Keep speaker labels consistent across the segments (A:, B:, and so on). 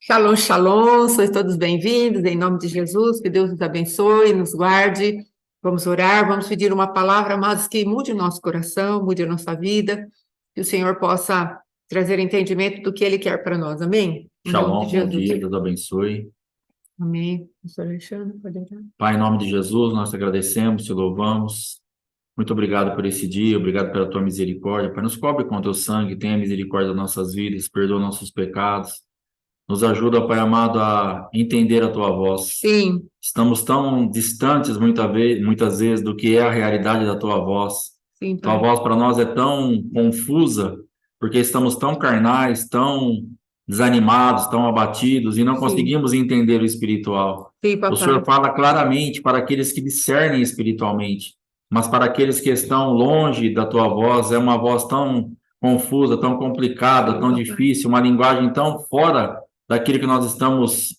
A: Shalom, shalom, sois todos bem-vindos, em nome de Jesus, que Deus nos abençoe, nos guarde. Vamos orar, vamos pedir uma palavra, amados, que mude o nosso coração, mude a nossa vida, que o Senhor possa trazer entendimento do que Ele quer para nós, amém? Em nome de
B: Shalom, bom
A: Jesus.
B: dia, Deus abençoe.
A: Amém. Pastor Alexandre, pode orar?
B: Pai, em nome de Jesus, nós te agradecemos, te louvamos. Muito obrigado por esse dia, obrigado pela tua misericórdia. Pai, nos cobre com teu sangue, tenha misericórdia das nossas vidas, perdoa nossos pecados. Nos ajuda, Pai amado, a entender a tua voz.
A: Sim,
B: Estamos tão distantes muitas vezes do que é a realidade da tua voz.
A: sim,
B: Tua
A: Pai.
B: voz para nós é tão confusa, porque estamos tão carnais, tão desanimados, tão abatidos e não
A: Sim,
B: conseguimos entender o espiritual.
A: sim,
B: O Senhor
A: papai.
B: fala claramente para aqueles que discernem espiritualmente, mas para aqueles que estão longe da tua voz, é uma voz tão confusa, tão complicada,
A: Sim,
B: tão
A: papai.
B: difícil, uma linguagem tão fora daquilo que nós estamos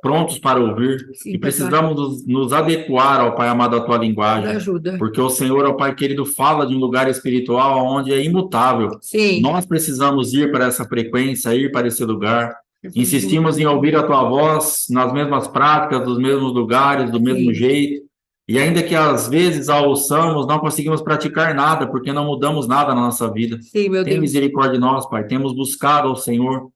B: prontos para ouvir. E
A: Sim, papai.
B: precisamos nos adequar ao Pai amado, à tua
A: Nos
B: linguagem.
A: ajuda.
B: Porque o Senhor, ó Pai querido, fala de um lugar espiritual onde é imutável.
A: Sim.
B: Nós precisamos ir para essa frequência, ir para esse lugar.
A: Jesus.
B: Insistimos em ouvir a tua voz nas mesmas práticas, nos mesmos lugares, do mesmo
A: Sim,
B: jeito. E ainda que às vezes a ouçamos, não conseguimos praticar nada, porque não mudamos nada na nossa vida.
A: sim, meu
B: Tenha
A: Deus.
B: misericórdia de nós, Pai. Temos buscado ao Senhor,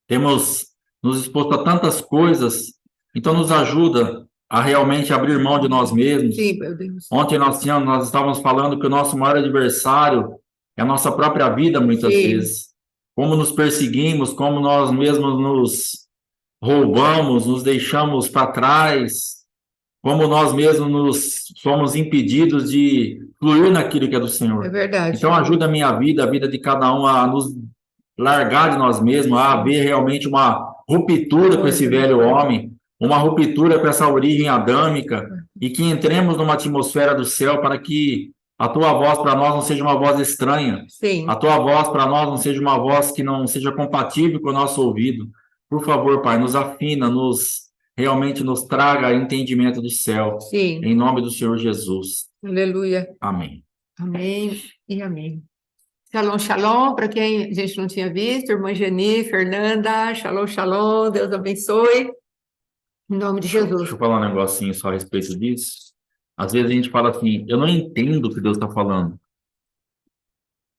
B: temos nos exposto a tantas coisas, então nos ajuda a realmente abrir mão de nós mesmos.
A: Sim, meu Deus.
B: Ontem nós estávamos falando que o nosso maior adversário é a nossa própria vida, muitas
A: Sim,
B: vezes. Como nos perseguimos, como nós mesmos nos roubamos, nos deixamos para trás, como nós mesmos nos somos impedidos de fluir naquilo que é do
A: é
B: Senhor.
A: verdade.
B: Então ajuda a minha vida, a vida de cada um a nos largar de nós mesmos, a haver realmente uma ruptura com esse velho homem, uma ruptura com essa origem adâmica, e que entremos numa atmosfera do céu para que a tua voz para nós não seja uma voz estranha, a
A: Sim,
B: tua voz para nós não seja uma voz que não seja compatível com o nosso ouvido. Por favor, Pai, nos afina, realmente nos traga entendimento do céu,
A: sim.
B: em nome do Senhor Jesus.
A: Aleluia.
B: Amém.
A: Amém e amém. Shalom, shalom, para quem a gente não tinha visto, irmã Geni, Fernanda, shalom, shalom, Deus abençoe, em nome de
B: Deixa
A: Jesus.
B: eu falar um negocinho só a respeito disso. Às vezes a gente fala assim, eu não entendo o que Deus está falando.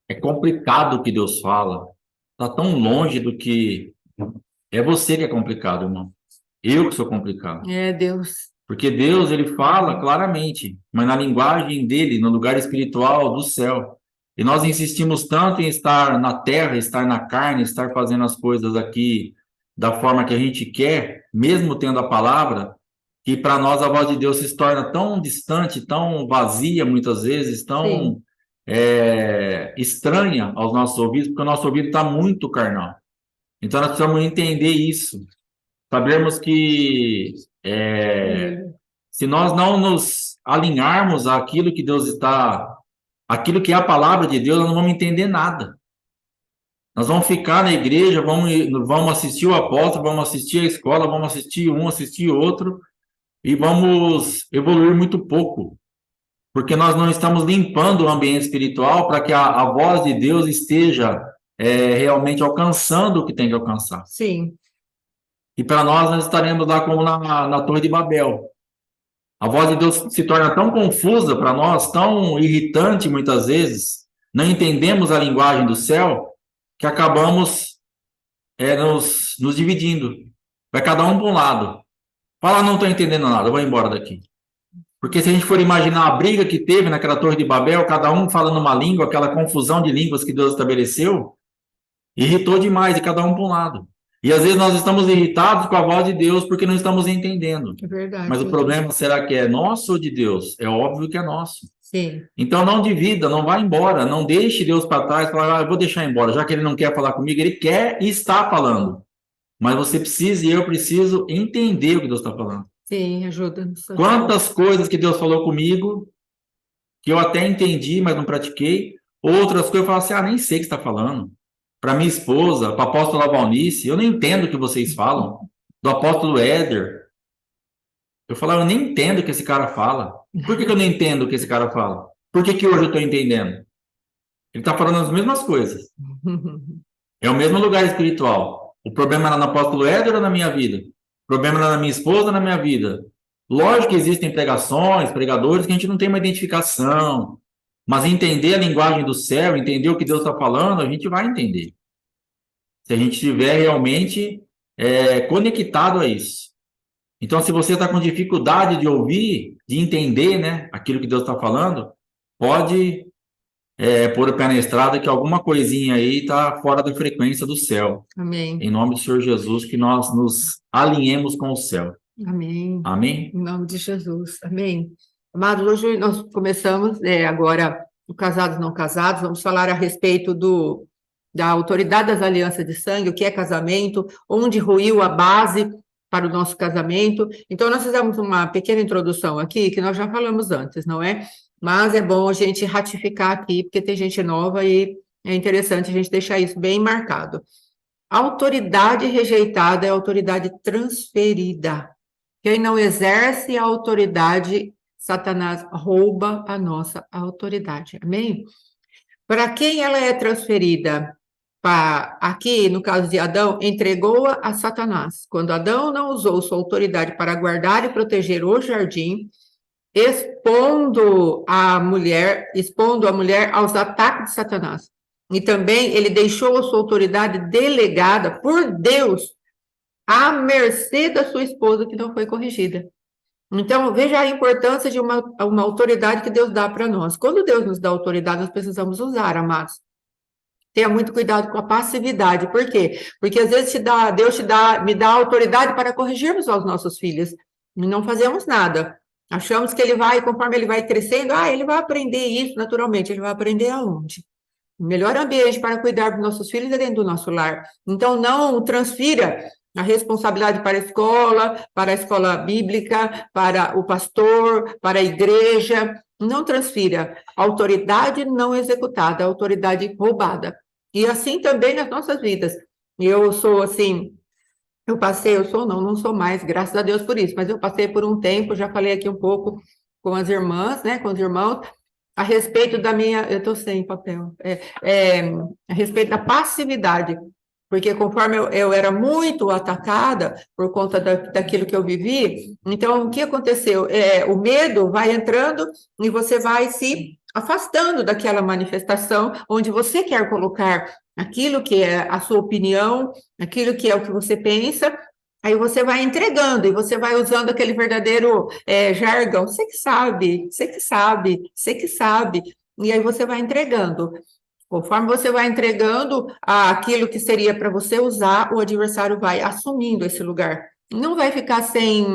B: É complicado o que Deus fala. Está tão longe do que... É você que é complicado, irmão. Eu que sou complicado.
A: É, Deus.
B: Porque Deus, ele fala claramente, mas na linguagem dele, no lugar espiritual do céu. E nós insistimos tanto em estar na terra, estar na carne, estar fazendo as coisas aqui da forma que a gente quer, mesmo tendo a palavra, que para nós a voz de Deus se torna tão distante, tão vazia muitas vezes,
A: Sim,
B: tão estranha aos nossos ouvidos, porque o nosso ouvido está muito carnal. Então nós precisamos entender isso, sabermos que
A: aleluia.
B: se nós não nos alinharmos àquilo que Deus está, aquilo que é a palavra de Deus, nós não vamos entender nada. Nós vamos ficar na igreja, vamos assistir o apóstolo, vamos assistir a escola, vamos assistir um, assistir outro, e vamos evoluir muito pouco, porque nós não estamos limpando o ambiente espiritual para que a voz de Deus esteja realmente alcançando o que tem que alcançar.
A: Sim,
B: E para nós estaremos lá como na Torre de Babel. A voz de Deus se torna tão confusa para nós, tão irritante muitas vezes, não entendemos a linguagem do céu, que acabamos nos dividindo. Vai cada um para um lado. Fala, não estou entendendo nada, eu vou embora daqui. Porque se a gente for imaginar a briga que teve naquela Torre de Babel, cada um falando uma língua, aquela confusão de línguas que Deus estabeleceu, irritou demais e cada um para um lado. E às vezes nós estamos irritados com a voz de Deus porque não estamos entendendo.
A: é verdade,
B: Mas o
A: meu Deus.
B: problema será que é nosso ou de Deus? É óbvio que é nosso.
A: Sim,
B: Então não divida, não vá embora, não deixe Deus para trás, falar, eu vou deixar embora, já que ele não quer falar comigo, ele quer e está falando. Mas você precisa e eu preciso entender o que Deus está falando.
A: sim, ajuda-nos.
B: Quantas coisas que Deus falou comigo, que eu até entendi, mas não pratiquei, outras coisas eu falo assim, nem sei o que está falando. Para minha esposa, para o apóstolo Valnice, eu não entendo o que vocês falam. Do apóstolo Éder, eu falava, eu nem entendo o que esse cara fala. Por que eu não entendo o que esse cara fala? Por que hoje eu estou entendendo? Ele está falando as mesmas coisas. É o mesmo lugar espiritual. O problema era no apóstolo Éder ou na minha vida? O problema era na minha esposa ou na minha vida? Lógico que existem pregações, pregadores que a gente não tem uma identificação, mas entender a linguagem do céu, entender o que Deus está falando, a gente vai entender. Se a gente estiver realmente conectado a isso. Então, se você está com dificuldade de ouvir, de entender, né, aquilo que Deus está falando, pode pôr o pé na estrada que alguma coisinha aí está fora da frequência do céu.
A: Amém.
B: Em nome do Senhor Jesus, que nós nos alinhemos com o céu.
A: Amém.
B: Amém?
A: Em nome de Jesus. Amém. Amados, hoje nós começamos agora o Casados Não Casados, vamos falar a respeito da autoridade das alianças de sangue, o que é casamento, onde ruiu a base para o nosso casamento. Então, nós fizemos uma pequena introdução aqui, que nós já falamos antes, não é? Mas é bom a gente ratificar aqui, porque tem gente nova e é interessante a gente deixar isso bem marcado. A autoridade rejeitada é a autoridade transferida. Quem não exerce a autoridade, Satanás rouba a nossa autoridade. Amém? Para quem ela é transferida? Aqui, no caso de Adão, entregou-a a Satanás. Quando Adão não usou sua autoridade para guardar e proteger o jardim, expondo a mulher aos ataques de Satanás. E também ele deixou a sua autoridade delegada por Deus à mercê da sua esposa, que não foi corrigida. Então, veja a importância de uma autoridade que Deus dá para nós. Quando Deus nos dá autoridade, nós precisamos usar, amados. Tenha muito cuidado com a passividade. Por quê? Porque às vezes Deus me dá autoridade para corrigirmos aos nossos filhos. E não fazemos nada. Achamos que conforme ele vai crescendo, ele vai aprender isso naturalmente. Ele vai aprender aonde? O melhor ambiente para cuidar dos nossos filhos é dentro do nosso lar. Então, não transfira a responsabilidade para a escola bíblica, para o pastor, para a igreja. Não transfira. Autoridade não executada, autoridade roubada. E assim também nas nossas vidas. Eu sou assim, não sou mais, graças a Deus por isso, mas eu passei por um tempo, já falei aqui um pouco com as irmãs, né, com os irmãos, a respeito da eu estou sem papel, a respeito da passividade, porque conforme eu era muito atacada por conta daquilo que eu vivi, então o que aconteceu? O medo vai entrando e você vai se afastando daquela manifestação onde você quer colocar aquilo que é a sua opinião, aquilo que é o que você pensa. Aí você vai entregando e você vai usando aquele verdadeiro jargão. Você que sabe, você que sabe, você que sabe. E aí você vai entregando. Conforme você vai entregando aquilo que seria para você usar, o adversário vai assumindo esse lugar. Não vai ficar sem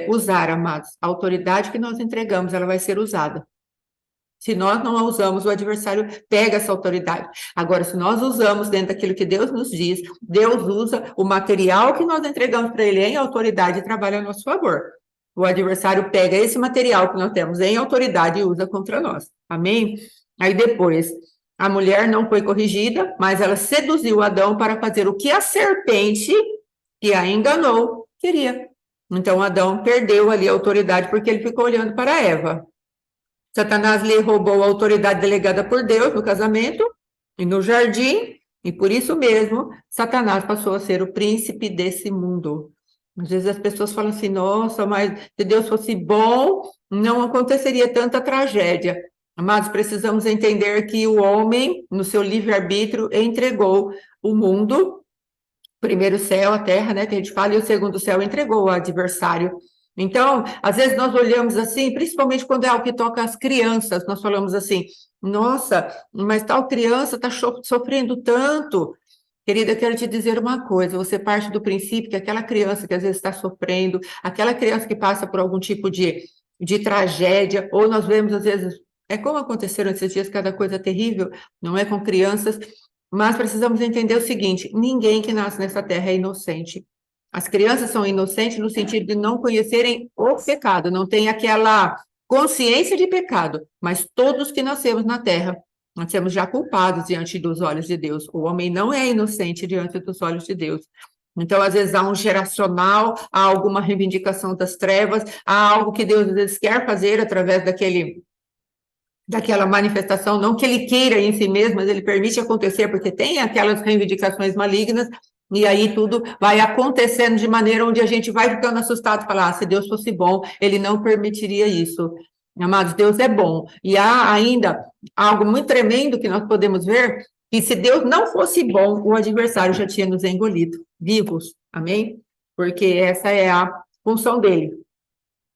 A: usar, amados. A autoridade que nós entregamos, ela vai ser usada. Se nós não a usamos, o adversário pega essa autoridade. Agora, se nós usamos dentro daquilo que Deus nos diz, Deus usa o material que nós entregamos para ele em autoridade e trabalha a nosso favor. O adversário pega esse material que nós temos em autoridade e usa contra nós. Amém? Aí depois, a mulher não foi corrigida, mas ela seduziu Adão para fazer o que a serpente, que a enganou, queria. Então, Adão perdeu ali a autoridade porque ele ficou olhando para Eva. Satanás lhe roubou a autoridade delegada por Deus no casamento e no jardim, e por isso mesmo, Satanás passou a ser o príncipe desse mundo. Às vezes as pessoas falam assim, nossa, mas se Deus fosse bom, não aconteceria tanta tragédia. Mas precisamos entender que o homem, no seu livre-arbítrio, entregou o mundo, primeiro céu, a terra, né, que a gente fala, e o segundo céu entregou o adversário. Então, às vezes nós olhamos assim, principalmente quando é algo que toca as crianças, nós falamos assim, nossa, mas tal criança está sofrendo tanto. Querida, eu quero te dizer uma coisa, você parte do princípio que aquela criança que às vezes está sofrendo, aquela criança que passa por algum tipo de tragédia, ou nós vemos às vezes, como aconteceram esses dias, cada coisa terrível, não é com crianças, mas precisamos entender o seguinte, ninguém que nasce nessa terra é inocente. As crianças são inocentes no sentido de não conhecerem o pecado, não tem aquela consciência de pecado, mas todos que nascemos na terra, nós somos já culpados diante dos olhos de Deus. O homem não é inocente diante dos olhos de Deus. Então, às vezes, há um geracional, há alguma reivindicação das trevas, há algo que Deus, às vezes, quer fazer através daquela manifestação, não que ele queira em si mesmo, mas ele permite acontecer, porque tem aquelas reivindicações malignas, E aí tudo vai acontecendo de maneira onde a gente vai ficando assustado e falar, se Deus fosse bom, ele não permitiria isso. Amados, Deus é bom. E há ainda algo muito tremendo que nós podemos ver, que se Deus não fosse bom, o adversário já tinha nos engolido, vivos. Amém? Porque essa é a função dele.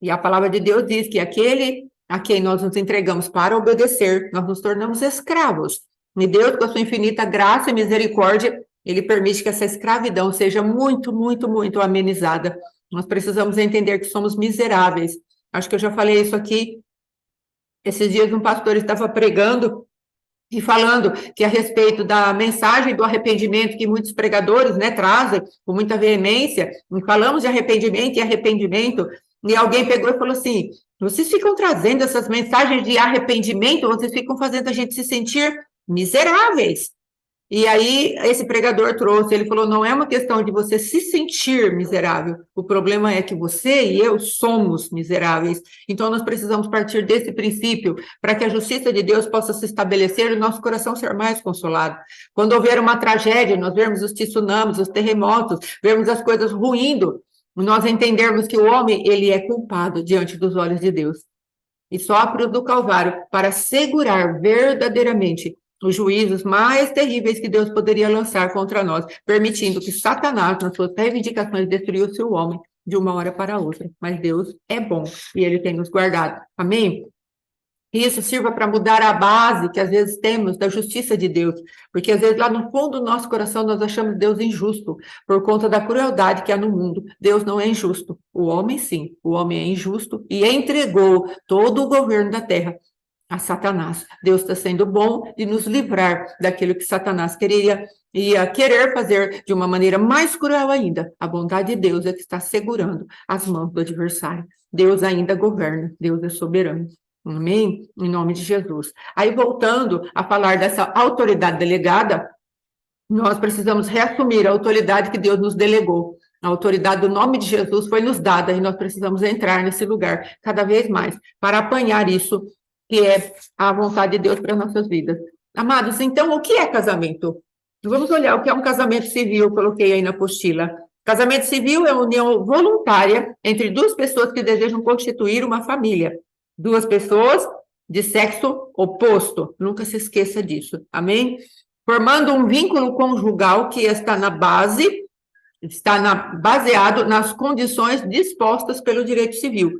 A: E a palavra de Deus diz que aquele a quem nós nos entregamos para obedecer, nós nos tornamos escravos. E Deus, com a sua infinita graça e misericórdia, ele permite que essa escravidão seja muito, muito, muito amenizada. Nós precisamos entender que somos miseráveis. Acho que eu já falei isso aqui. Esses dias um pastor estava pregando e falando que a respeito da mensagem do arrependimento que muitos pregadores, né, trazem com muita veemência, e falamos de arrependimento e arrependimento, e alguém pegou e falou assim, vocês ficam trazendo essas mensagens de arrependimento, vocês ficam fazendo a gente se sentir miseráveis. E aí, esse pregador trouxe, ele falou, não é uma questão de você se sentir miserável, o problema é que você e eu somos miseráveis. Então, nós precisamos partir desse princípio para que a justiça de Deus possa se estabelecer e o nosso coração ser mais consolado. Quando houver uma tragédia, nós vermos os tsunamis, os terremotos, vermos as coisas ruindo, nós entendermos que o homem, ele é culpado diante dos olhos de Deus. E só a cruz do Calvário para segurar verdadeiramente os juízos mais terríveis que Deus poderia lançar contra nós, permitindo que Satanás, nas suas reivindicações, destruísse o homem de uma hora para outra. Mas Deus é bom e ele tem nos guardado. Amém? Que isso sirva para mudar a base que às vezes temos da justiça de Deus, porque às vezes lá no fundo do nosso coração nós achamos Deus injusto, por conta da crueldade que há no mundo. Deus não é injusto, o homem sim, o homem é injusto e entregou todo o governo da terra a Satanás. Deus está sendo bom de nos livrar daquilo que Satanás ia querer fazer de uma maneira mais cruel ainda. A bondade de Deus é que está segurando as mãos do adversário. Deus ainda governa, Deus é soberano. Amém? Em nome de Jesus. Aí, voltando a falar dessa autoridade delegada, nós precisamos reassumir a autoridade que Deus nos delegou. A autoridade do nome de Jesus foi nos dada e nós precisamos entrar nesse lugar cada vez mais para apanhar isso que é a vontade de Deus para nossas vidas. Amados, então, o que é casamento? Vamos olhar o que é um casamento civil, coloquei aí na apostila. Casamento civil é a união voluntária entre duas pessoas que desejam constituir uma família. Duas pessoas de sexo oposto. Nunca se esqueça disso. Amém? Formando um vínculo conjugal que baseado nas condições dispostas pelo direito civil.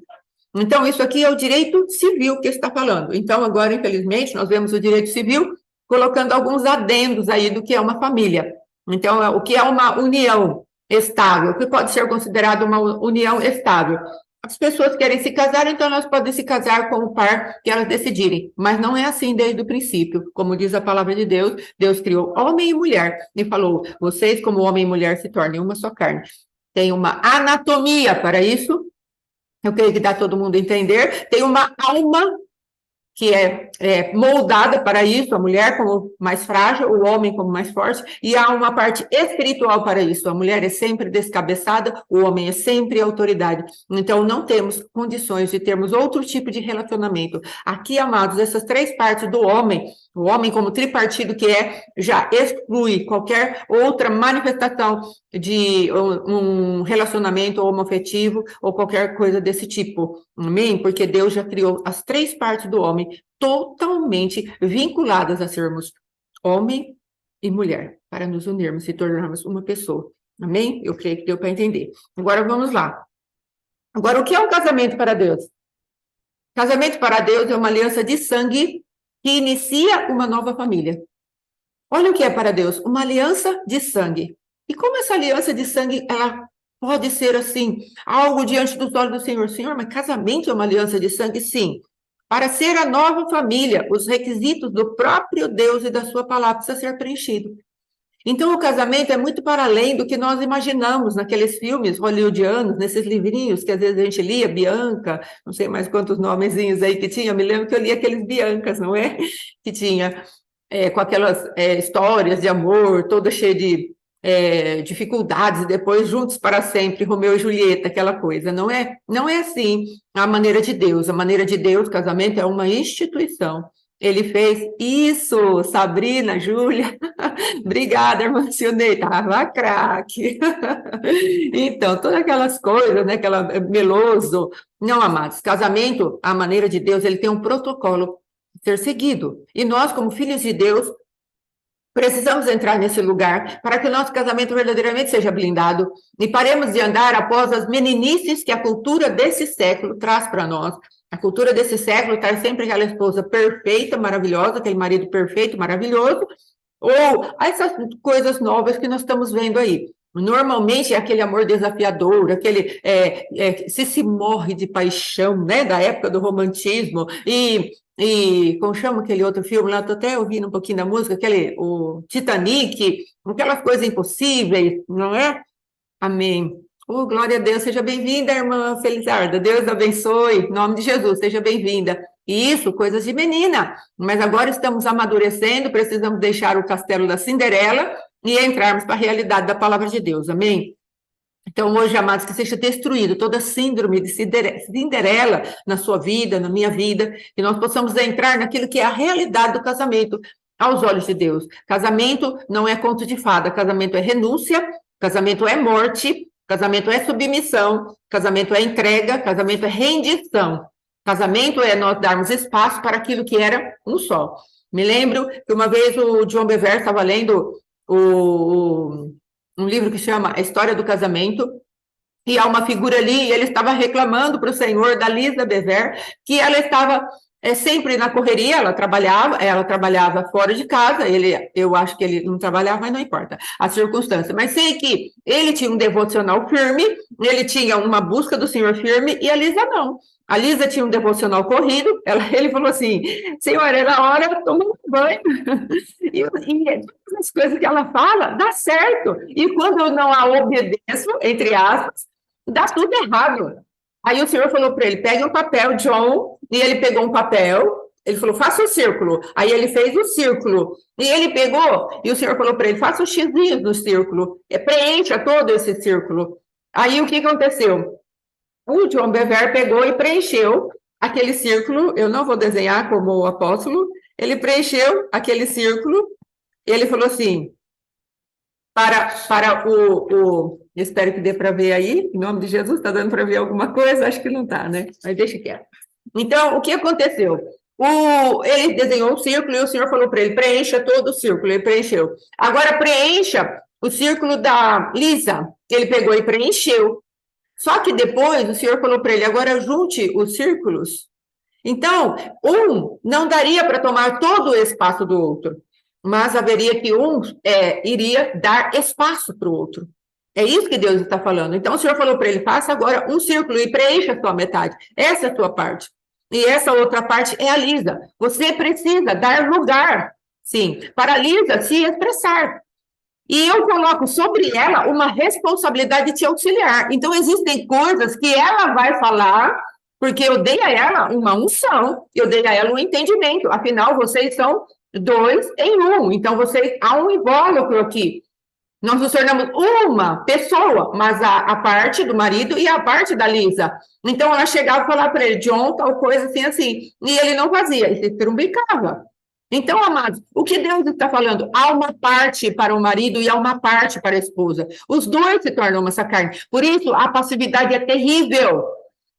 A: Então, isso aqui é o direito civil que está falando. Então, agora, infelizmente, nós vemos o direito civil colocando alguns adendos aí do que é uma família. Então, o que é uma união estável? O que pode ser considerado uma união estável? As pessoas querem se casar, então elas podem se casar com o par que elas decidirem. Mas não é assim desde o princípio. Como diz a palavra de Deus, Deus criou homem e mulher e falou, vocês como homem e mulher se tornem uma só carne. Tem uma anatomia para isso. Eu creio que dá todo mundo a entender. Tem uma alma que é moldada para isso, a mulher como mais frágil, o homem como mais forte, e há uma parte espiritual para isso. A mulher é sempre descabeçada, o homem é sempre autoridade. Então, não temos condições de termos outro tipo de relacionamento. Aqui, amados, essas três partes do homem, o homem como tripartido que já exclui qualquer outra manifestação de um relacionamento homoafetivo ou qualquer coisa desse tipo. Amém? Porque Deus já criou as três partes do homem totalmente vinculadas a sermos homem e mulher, para nos unirmos e tornarmos uma pessoa. Amém? Eu creio que deu para entender. Agora vamos lá. Agora, o que é um casamento para Deus? Casamento para Deus é uma aliança de sangue que inicia uma nova família. Olha o que é para Deus, uma aliança de sangue. E como essa aliança de sangue, ela pode ser assim, algo diante dos olhos do Senhor? Senhor, mas casamento é uma aliança de sangue? Sim. Para ser a nova família, os requisitos do próprio Deus e da sua palavra precisam ser preenchidos. Então, o casamento é muito para além do que nós imaginamos naqueles filmes hollywoodianos, nesses livrinhos que às vezes a gente lia, Bianca, não sei mais quantos nomezinhos aí que tinha, me lembro que eu li aqueles Biancas, não é? Que tinha com aquelas histórias de amor, toda cheia de dificuldades, e depois juntos para sempre, Romeu e Julieta, aquela coisa. Não é assim a maneira de Deus. A maneira de Deus, casamento é uma instituição. Ele fez isso, Sabrina, Júlia. Obrigada, irmã Sionei, tava craque. Então, todas aquelas coisas, né, aquela meloso. Não, amados, casamento, a maneira de Deus, ele tem um protocolo a ser seguido. E nós, como filhos de Deus, precisamos entrar nesse lugar para que o nosso casamento verdadeiramente seja blindado e paremos de andar após as meninices que a cultura desse século traz para nós. A cultura desse século traz sempre aquela esposa perfeita, maravilhosa, aquele marido perfeito, maravilhoso, ou essas coisas novas que nós estamos vendo aí. Normalmente é aquele amor desafiador, aquele se morre de paixão, né, da época do romantismo, e como chama aquele outro filme lá, estou até ouvindo um pouquinho da música, o Titanic, aquelas coisas impossíveis, não é? Amém. Oh, glória a Deus, seja bem-vinda, irmã Felizarda, Deus abençoe, em nome de Jesus, seja bem-vinda. Isso, coisas de menina, mas agora estamos amadurecendo, precisamos deixar o castelo da Cinderela e entrarmos para a realidade da palavra de Deus, amém? Então, hoje, amados, que seja destruído toda síndrome de Cinderela na sua vida, na minha vida, que nós possamos entrar naquilo que é a realidade do casamento aos olhos de Deus. Casamento não é conto de fada, casamento é renúncia, casamento é morte, casamento é submissão, casamento é entrega, casamento é rendição. Casamento é nós darmos espaço para aquilo que era um só. Me lembro que uma vez o John Bevere estava lendo um livro que chama A História do Casamento, e há uma figura ali, e ele estava reclamando para o Senhor da Lisa Bevere, que ela estava sempre na correria, ela trabalhava fora de casa, eu acho que ele não trabalhava, mas não importa a circunstância, mas sei que ele tinha um devocional firme, ele tinha uma busca do Senhor firme, e a Lisa não. A Lisa tinha um devocional corrido, ele falou assim, Senhor, era hora de tomar um banho. E as coisas que ela fala, dá certo. E quando eu não a obedeço, entre aspas, dá tudo errado. Aí o Senhor falou para ele, pegue um papel, John, e ele pegou um papel, ele falou, faça um círculo. Aí ele fez o círculo, e ele pegou, e o Senhor falou para ele, faça um xizinho no círculo, preencha todo esse círculo. Aí o que aconteceu? O John Bevere pegou e preencheu aquele círculo, eu não vou desenhar como o apóstolo, ele preencheu aquele círculo, e ele falou assim, espero que dê para ver aí, em nome de Jesus, está dando para ver alguma coisa? Acho que não está, né? Mas deixa quieto. Então, o que aconteceu? Ele desenhou um círculo e o Senhor falou para ele, preencha todo o círculo, ele preencheu. Agora preencha o círculo da Lisa, ele pegou e preencheu. Só que depois o Senhor falou para ele, agora junte os círculos. Então, não daria para tomar todo o espaço do outro, mas haveria que iria dar espaço para o outro. É isso que Deus está falando. Então, o Senhor falou para ele, faça agora um círculo e preencha a sua metade. Essa é a tua parte. E essa outra parte é a Lisa. Você precisa dar lugar, sim, para a Lisa se expressar. E eu coloco sobre ela uma responsabilidade de te auxiliar. Então, existem coisas que ela vai falar, porque eu dei a ela uma unção, eu dei a ela um entendimento. Afinal, vocês são 2 em 1. Então, há um invólucro aqui. Nós nos tornamos uma pessoa, mas a parte do marido e a parte da Lisa. Então, ela chegava e falava para ele, John, tal coisa assim, assim. E ele não fazia, e se trumbicava. Então, amados, o que Deus está falando? Há uma parte para o marido e há uma parte para a esposa. Os dois se tornam uma carne. Por isso, a passividade é terrível.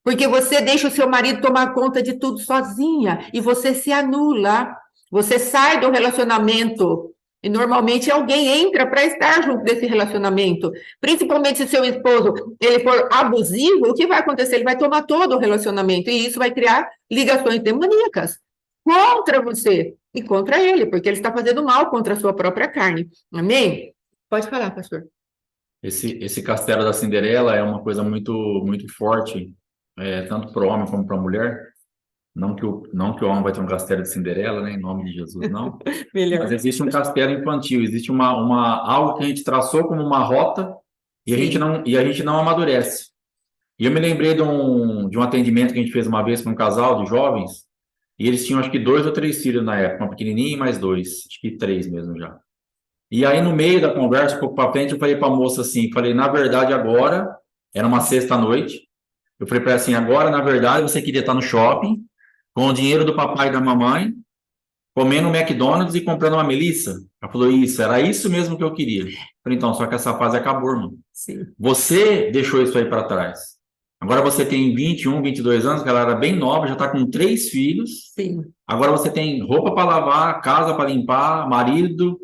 A: Porque você deixa o seu marido tomar conta de tudo sozinha e você se anula. Você sai do relacionamento e normalmente alguém entra para estar junto desse relacionamento. Principalmente se seu esposo ele for abusivo, o que vai acontecer? Ele vai tomar todo o relacionamento e isso vai criar ligações demoníacas contra você e contra ele, porque ele está fazendo mal contra a sua própria carne. Amém? Pode falar, pastor.
B: Esse castelo da Cinderela é uma coisa muito, muito forte, tanto para o homem como para a mulher. Não que o homem vai ter um castelo de Cinderela, né? Em nome de Jesus, não.
A: Melhor.
B: Mas existe um castelo infantil, existe algo que a gente traçou como uma rota e a gente não amadurece. E eu me lembrei de um atendimento que a gente fez uma vez para um casal de jovens, e eles tinham acho que 2 ou 3 filhos na época, uma pequenininha e mais 2, acho que 3 mesmo já. E aí no meio da conversa, um pouco para frente, eu falei para a moça assim, na verdade agora, era uma sexta-noite, eu falei para ela assim, agora na verdade você queria estar no shopping, com o dinheiro do papai e da mamãe, comendo um McDonald's e comprando uma Melissa? Ela falou, isso, era isso mesmo que eu queria. Eu falei, então, só que essa fase acabou, irmão.
A: Sim.
B: Você deixou isso aí para trás. Agora você tem 21, 22 anos, que ela era bem nova, já está com 3 filhos.
A: Sim.
B: Agora você tem roupa para lavar, casa para limpar, marido,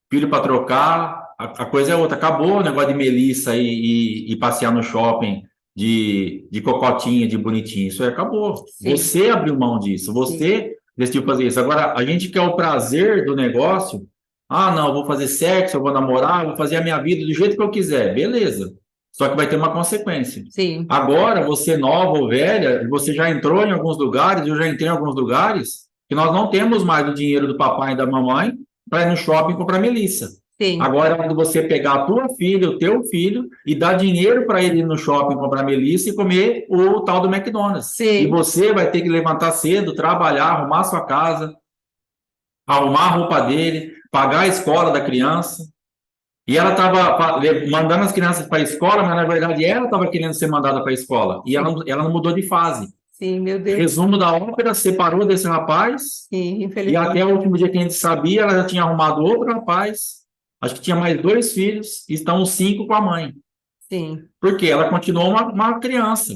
B: filho para trocar. A coisa é outra. Acabou o negócio de Melissa e passear no shopping de cocotinha, de bonitinho. Isso aí acabou.
A: Sim.
B: Você abriu mão disso. Você decidiu fazer isso. Agora, a gente quer o prazer do negócio. Ah, não, eu vou fazer sexo, eu vou namorar, eu vou fazer a minha vida do jeito que eu quiser. Beleza. Só que vai ter uma consequência.
A: Sim.
B: Agora, você nova ou velha, você já entrou em alguns lugares, eu já entrei em alguns lugares, que nós não temos mais o dinheiro do papai e da mamãe para ir no shopping comprar Melissa.
A: Sim.
B: Agora é hora de você pegar a tua filha, o teu filho, e dar dinheiro para ele ir no shopping comprar Melissa e comer o tal do McDonald's.
A: Sim.
B: E você vai ter que levantar cedo, trabalhar, arrumar sua casa, arrumar a roupa dele, pagar a escola da criança. E ela estava mandando as crianças para a escola, mas na verdade ela estava querendo ser mandada para a escola. E ela não mudou de fase.
A: Sim, meu Deus.
B: Resumo da ópera, separou desse rapaz.
A: Sim,
B: E
A: infelizmente.
B: até o último dia que a gente sabia, ela já tinha arrumado outro rapaz. Acho que tinha mais 2 filhos. E estão os 5 com a mãe.
A: Sim,
B: Porque ela continuou uma criança.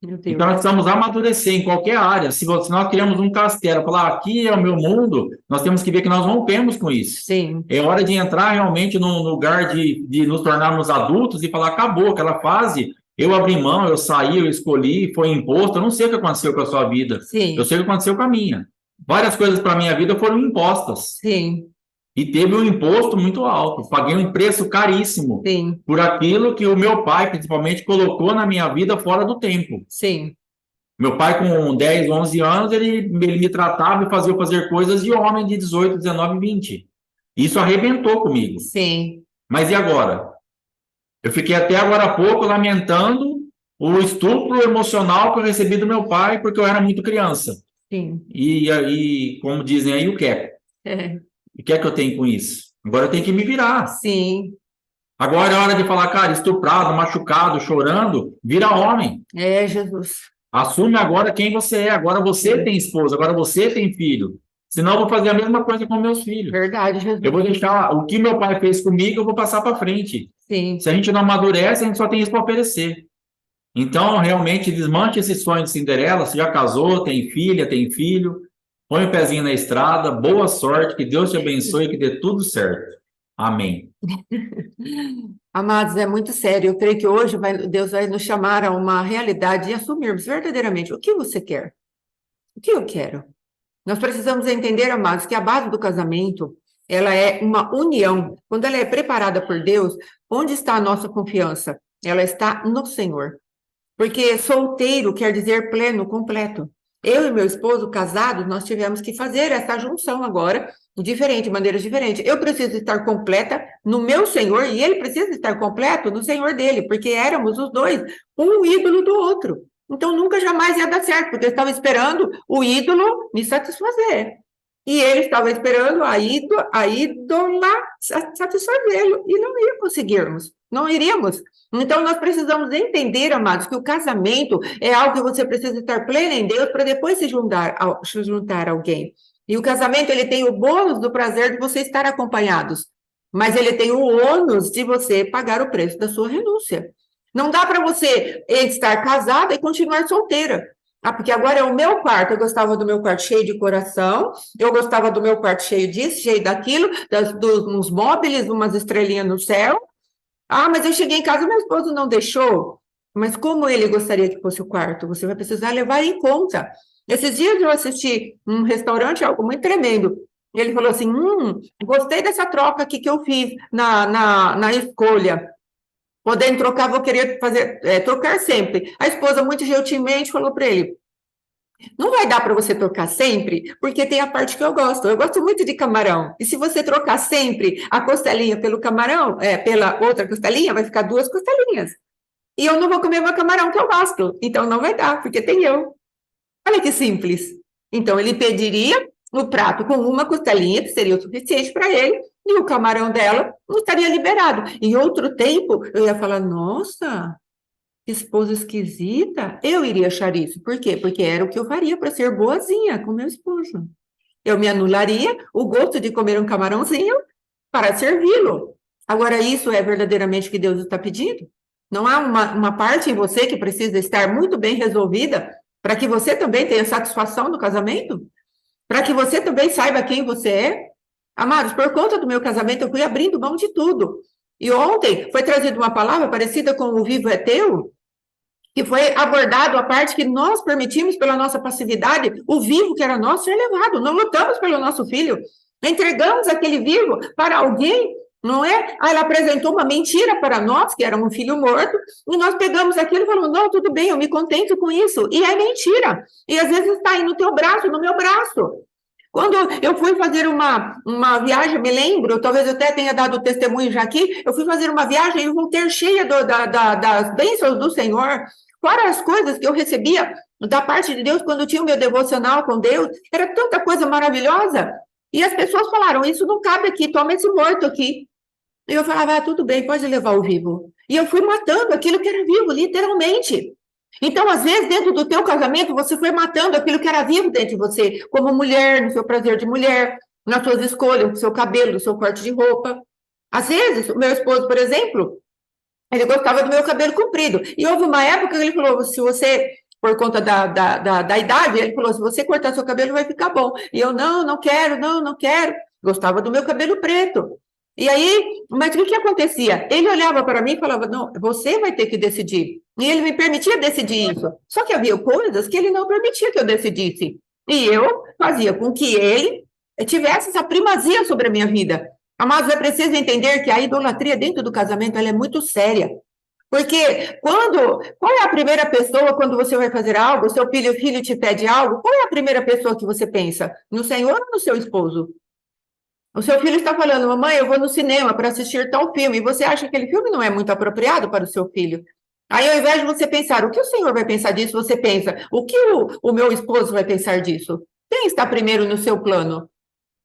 A: meu Deus.
B: Então, nós precisamos amadurecer em qualquer área. Se nós criamos um castelo, falar aqui é o meu mundo, nós temos que ver que nós rompemos com isso.
A: Sim,
B: É hora de entrar realmente num lugar de nos tornarmos adultos e falar, acabou aquela fase, eu abri mão, eu saí, eu escolhi, foi imposto, eu não sei o que aconteceu com a sua vida,
A: sim,
B: eu sei o que aconteceu com a minha. Várias coisas para a minha vida foram impostas.
A: sim,
B: E teve um imposto muito alto, paguei um preço caríssimo
A: sim,
B: por aquilo que o meu pai, principalmente, colocou na minha vida fora do tempo.
A: sim,
B: Meu pai, com 10, 11 anos, ele me tratava e fazia eu fazer coisas de homem de 18, 19, 20. Isso arrebentou comigo.
A: sim,
B: Mas e agora? Eu fiquei até agora há pouco lamentando o estupro emocional que eu recebi do meu pai, porque eu era muito criança.
A: sim.
B: E como dizem aí, o que é?
A: É,
B: O que é que eu tenho com isso? Agora eu tenho que me virar.
A: sim,
B: Agora é hora de falar, cara, estuprado, machucado, chorando, vira homem.
A: é, Jesus.
B: Assume agora quem você é. Agora você tem esposa, agora você tem filho. Senão eu vou fazer a mesma coisa com meus filhos.
A: Verdade, Jesus.
B: Eu vou deixar o que meu pai fez comigo, eu vou passar para frente.
A: Sim,
B: Se a gente não amadurece, a gente só tem isso para oferecer. Então, realmente, desmanche esse sonho de Cinderela. Você já casou, tem filha, tem filho. Põe o pezinho na estrada. Boa sorte, que Deus te abençoe e que dê tudo certo. Amém.
A: Amados, é muito sério. Eu creio que hoje Deus vai nos chamar a uma realidade e assumirmos verdadeiramente o que você quer. O que eu quero? Nós precisamos entender, amados, que a base do casamento, ela é uma união. Quando ela é preparada por Deus, onde está a nossa confiança? Ela está no Senhor. Porque solteiro quer dizer pleno, completo. Eu e meu esposo, casados, nós tivemos que fazer essa junção agora, de maneiras diferentes. Eu preciso estar completa no meu Senhor e ele precisa estar completo no Senhor dele, porque éramos os dois, um ídolo do outro. Então nunca jamais ia dar certo, porque eu estava esperando o ídolo me satisfazer. E ele estava esperando a ídola satisfazê-lo. E não ia conseguirmos, não iríamos. Então, nós precisamos entender, amados, que o casamento é algo que você precisa estar pleno em Deus para depois se juntar a alguém. E o casamento, ele tem o bônus do prazer de você estar acompanhados, mas ele tem o ônus de você pagar o preço da sua renúncia. Não dá para você estar casada e continuar solteira. Ah, porque agora é o meu quarto. Eu gostava do meu quarto cheio de coração, eu gostava do meu quarto cheio disso, cheio daquilo, uns móveis, umas estrelinhas no céu. Ah, mas eu cheguei em casa e meu esposo não deixou. Mas como ele gostaria que fosse o quarto? Você vai precisar levar em conta. Esses dias eu assisti um restaurante, algo muito tremendo. Ele falou assim: gostei dessa troca aqui que eu fiz na escolha. Podendo trocar, vou querer trocar sempre. A esposa, muito gentilmente, falou para ele: não vai dar para você trocar sempre, porque tem a parte que eu gosto. Eu gosto muito de camarão. E se você trocar sempre a costelinha pelo camarão, pela outra costelinha, vai ficar 2 costelinhas. E eu não vou comer meu camarão que eu gosto. Então não vai dar, porque tem eu. Olha que simples. Então ele pediria o prato com uma costelinha, que seria o suficiente para ele, e o camarão dela não estaria liberado. Em outro tempo, eu ia falar: nossa, que esposa esquisita. Eu iria achar isso. Por quê? Porque era o que eu faria para ser boazinha com meu esposo. Eu me anularia o gosto de comer um camarãozinho para servi-lo. Agora, isso é verdadeiramente o que Deus está pedindo? Não há uma parte em você que precisa estar muito bem resolvida para que você também tenha satisfação no casamento? Para que você também saiba quem você é? Amados, por conta do meu casamento, eu fui abrindo mão de tudo. E ontem foi trazida uma palavra parecida com o vivo é teu, que foi abordado a parte que nós permitimos pela nossa passividade, o vivo que era nosso ser levado. Não lutamos pelo nosso filho. Entregamos aquele vivo para alguém, não é? Aí ela apresentou uma mentira para nós, que era um filho morto, e nós pegamos aquilo e falamos, não, tudo bem, eu me contento com isso. E é mentira. E às vezes está aí no teu braço, no meu braço. Quando eu fui fazer uma viagem, me lembro, talvez eu até tenha dado testemunho já aqui, eu fui fazer uma viagem e eu voltei cheia das bênçãos do Senhor, fora as coisas que eu recebia da parte de Deus quando eu tinha o meu devocional com Deus, era tanta coisa maravilhosa. E as pessoas falaram, isso não cabe aqui, toma esse morto aqui. E eu falava, tudo bem, pode levar o vivo. E eu fui matando aquilo que era vivo, literalmente. Então, às vezes, dentro do teu casamento, você foi matando aquilo que era vivo dentro de você, como mulher, no seu prazer de mulher, nas suas escolhas, no seu cabelo, no seu corte de roupa. Às vezes, o meu esposo, por exemplo, ele gostava do meu cabelo comprido. E houve uma época que ele falou, se você, por conta da idade, ele falou, se você cortar seu cabelo vai ficar bom. E eu, não quero, não quero. Gostava do meu cabelo preto. E aí, mas o que acontecia? Ele olhava para mim e falava, não, você vai ter que decidir. E ele me permitia decidir isso. Só que havia coisas que ele não permitia que eu decidisse. E eu fazia com que ele tivesse essa primazia sobre a minha vida. Mas é preciso entender que a idolatria dentro do casamento ela é muito séria. Porque qual é a primeira pessoa quando você vai fazer algo, seu filho te pede algo, qual é a primeira pessoa que você pensa? No Senhor ou no seu esposo? O seu filho está falando, mamãe, eu vou no cinema para assistir tal filme, e você acha que aquele filme não é muito apropriado para o seu filho. Aí, ao invés de você pensar, o que o Senhor vai pensar disso, você pensa, o que o meu esposo vai pensar disso? Quem está primeiro no seu plano?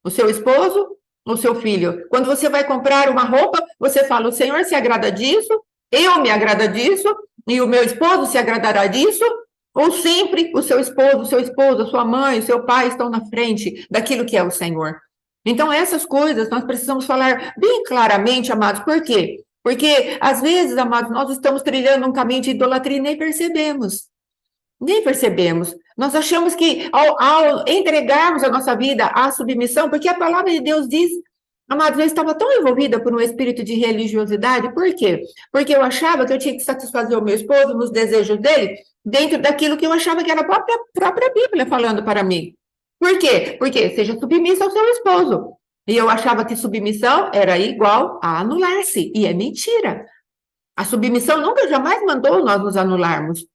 A: O seu esposo ou o seu filho? Quando você vai comprar uma roupa, você fala, o Senhor se agrada disso, eu me agrada disso, e o meu esposo se agradará disso? Ou sempre o seu esposo, a sua mãe, o seu pai estão na frente daquilo que é o Senhor? Então, essas coisas nós precisamos falar bem claramente, amados. Por quê? Porque, às vezes, amados, nós estamos trilhando um caminho de idolatria e nem percebemos. Nem percebemos. Nós achamos que, ao entregarmos a nossa vida à submissão, porque a palavra de Deus diz, amados, eu estava tão envolvida por um espírito de religiosidade, por quê? Porque eu achava que eu tinha que satisfazer o meu esposo nos desejos dele, dentro daquilo que eu achava que era a própria Bíblia falando para mim. Por quê? Porque seja submissa ao seu esposo. E eu achava que submissão era igual a anular-se. E é mentira. A submissão nunca, jamais mandou nós nos anularmos.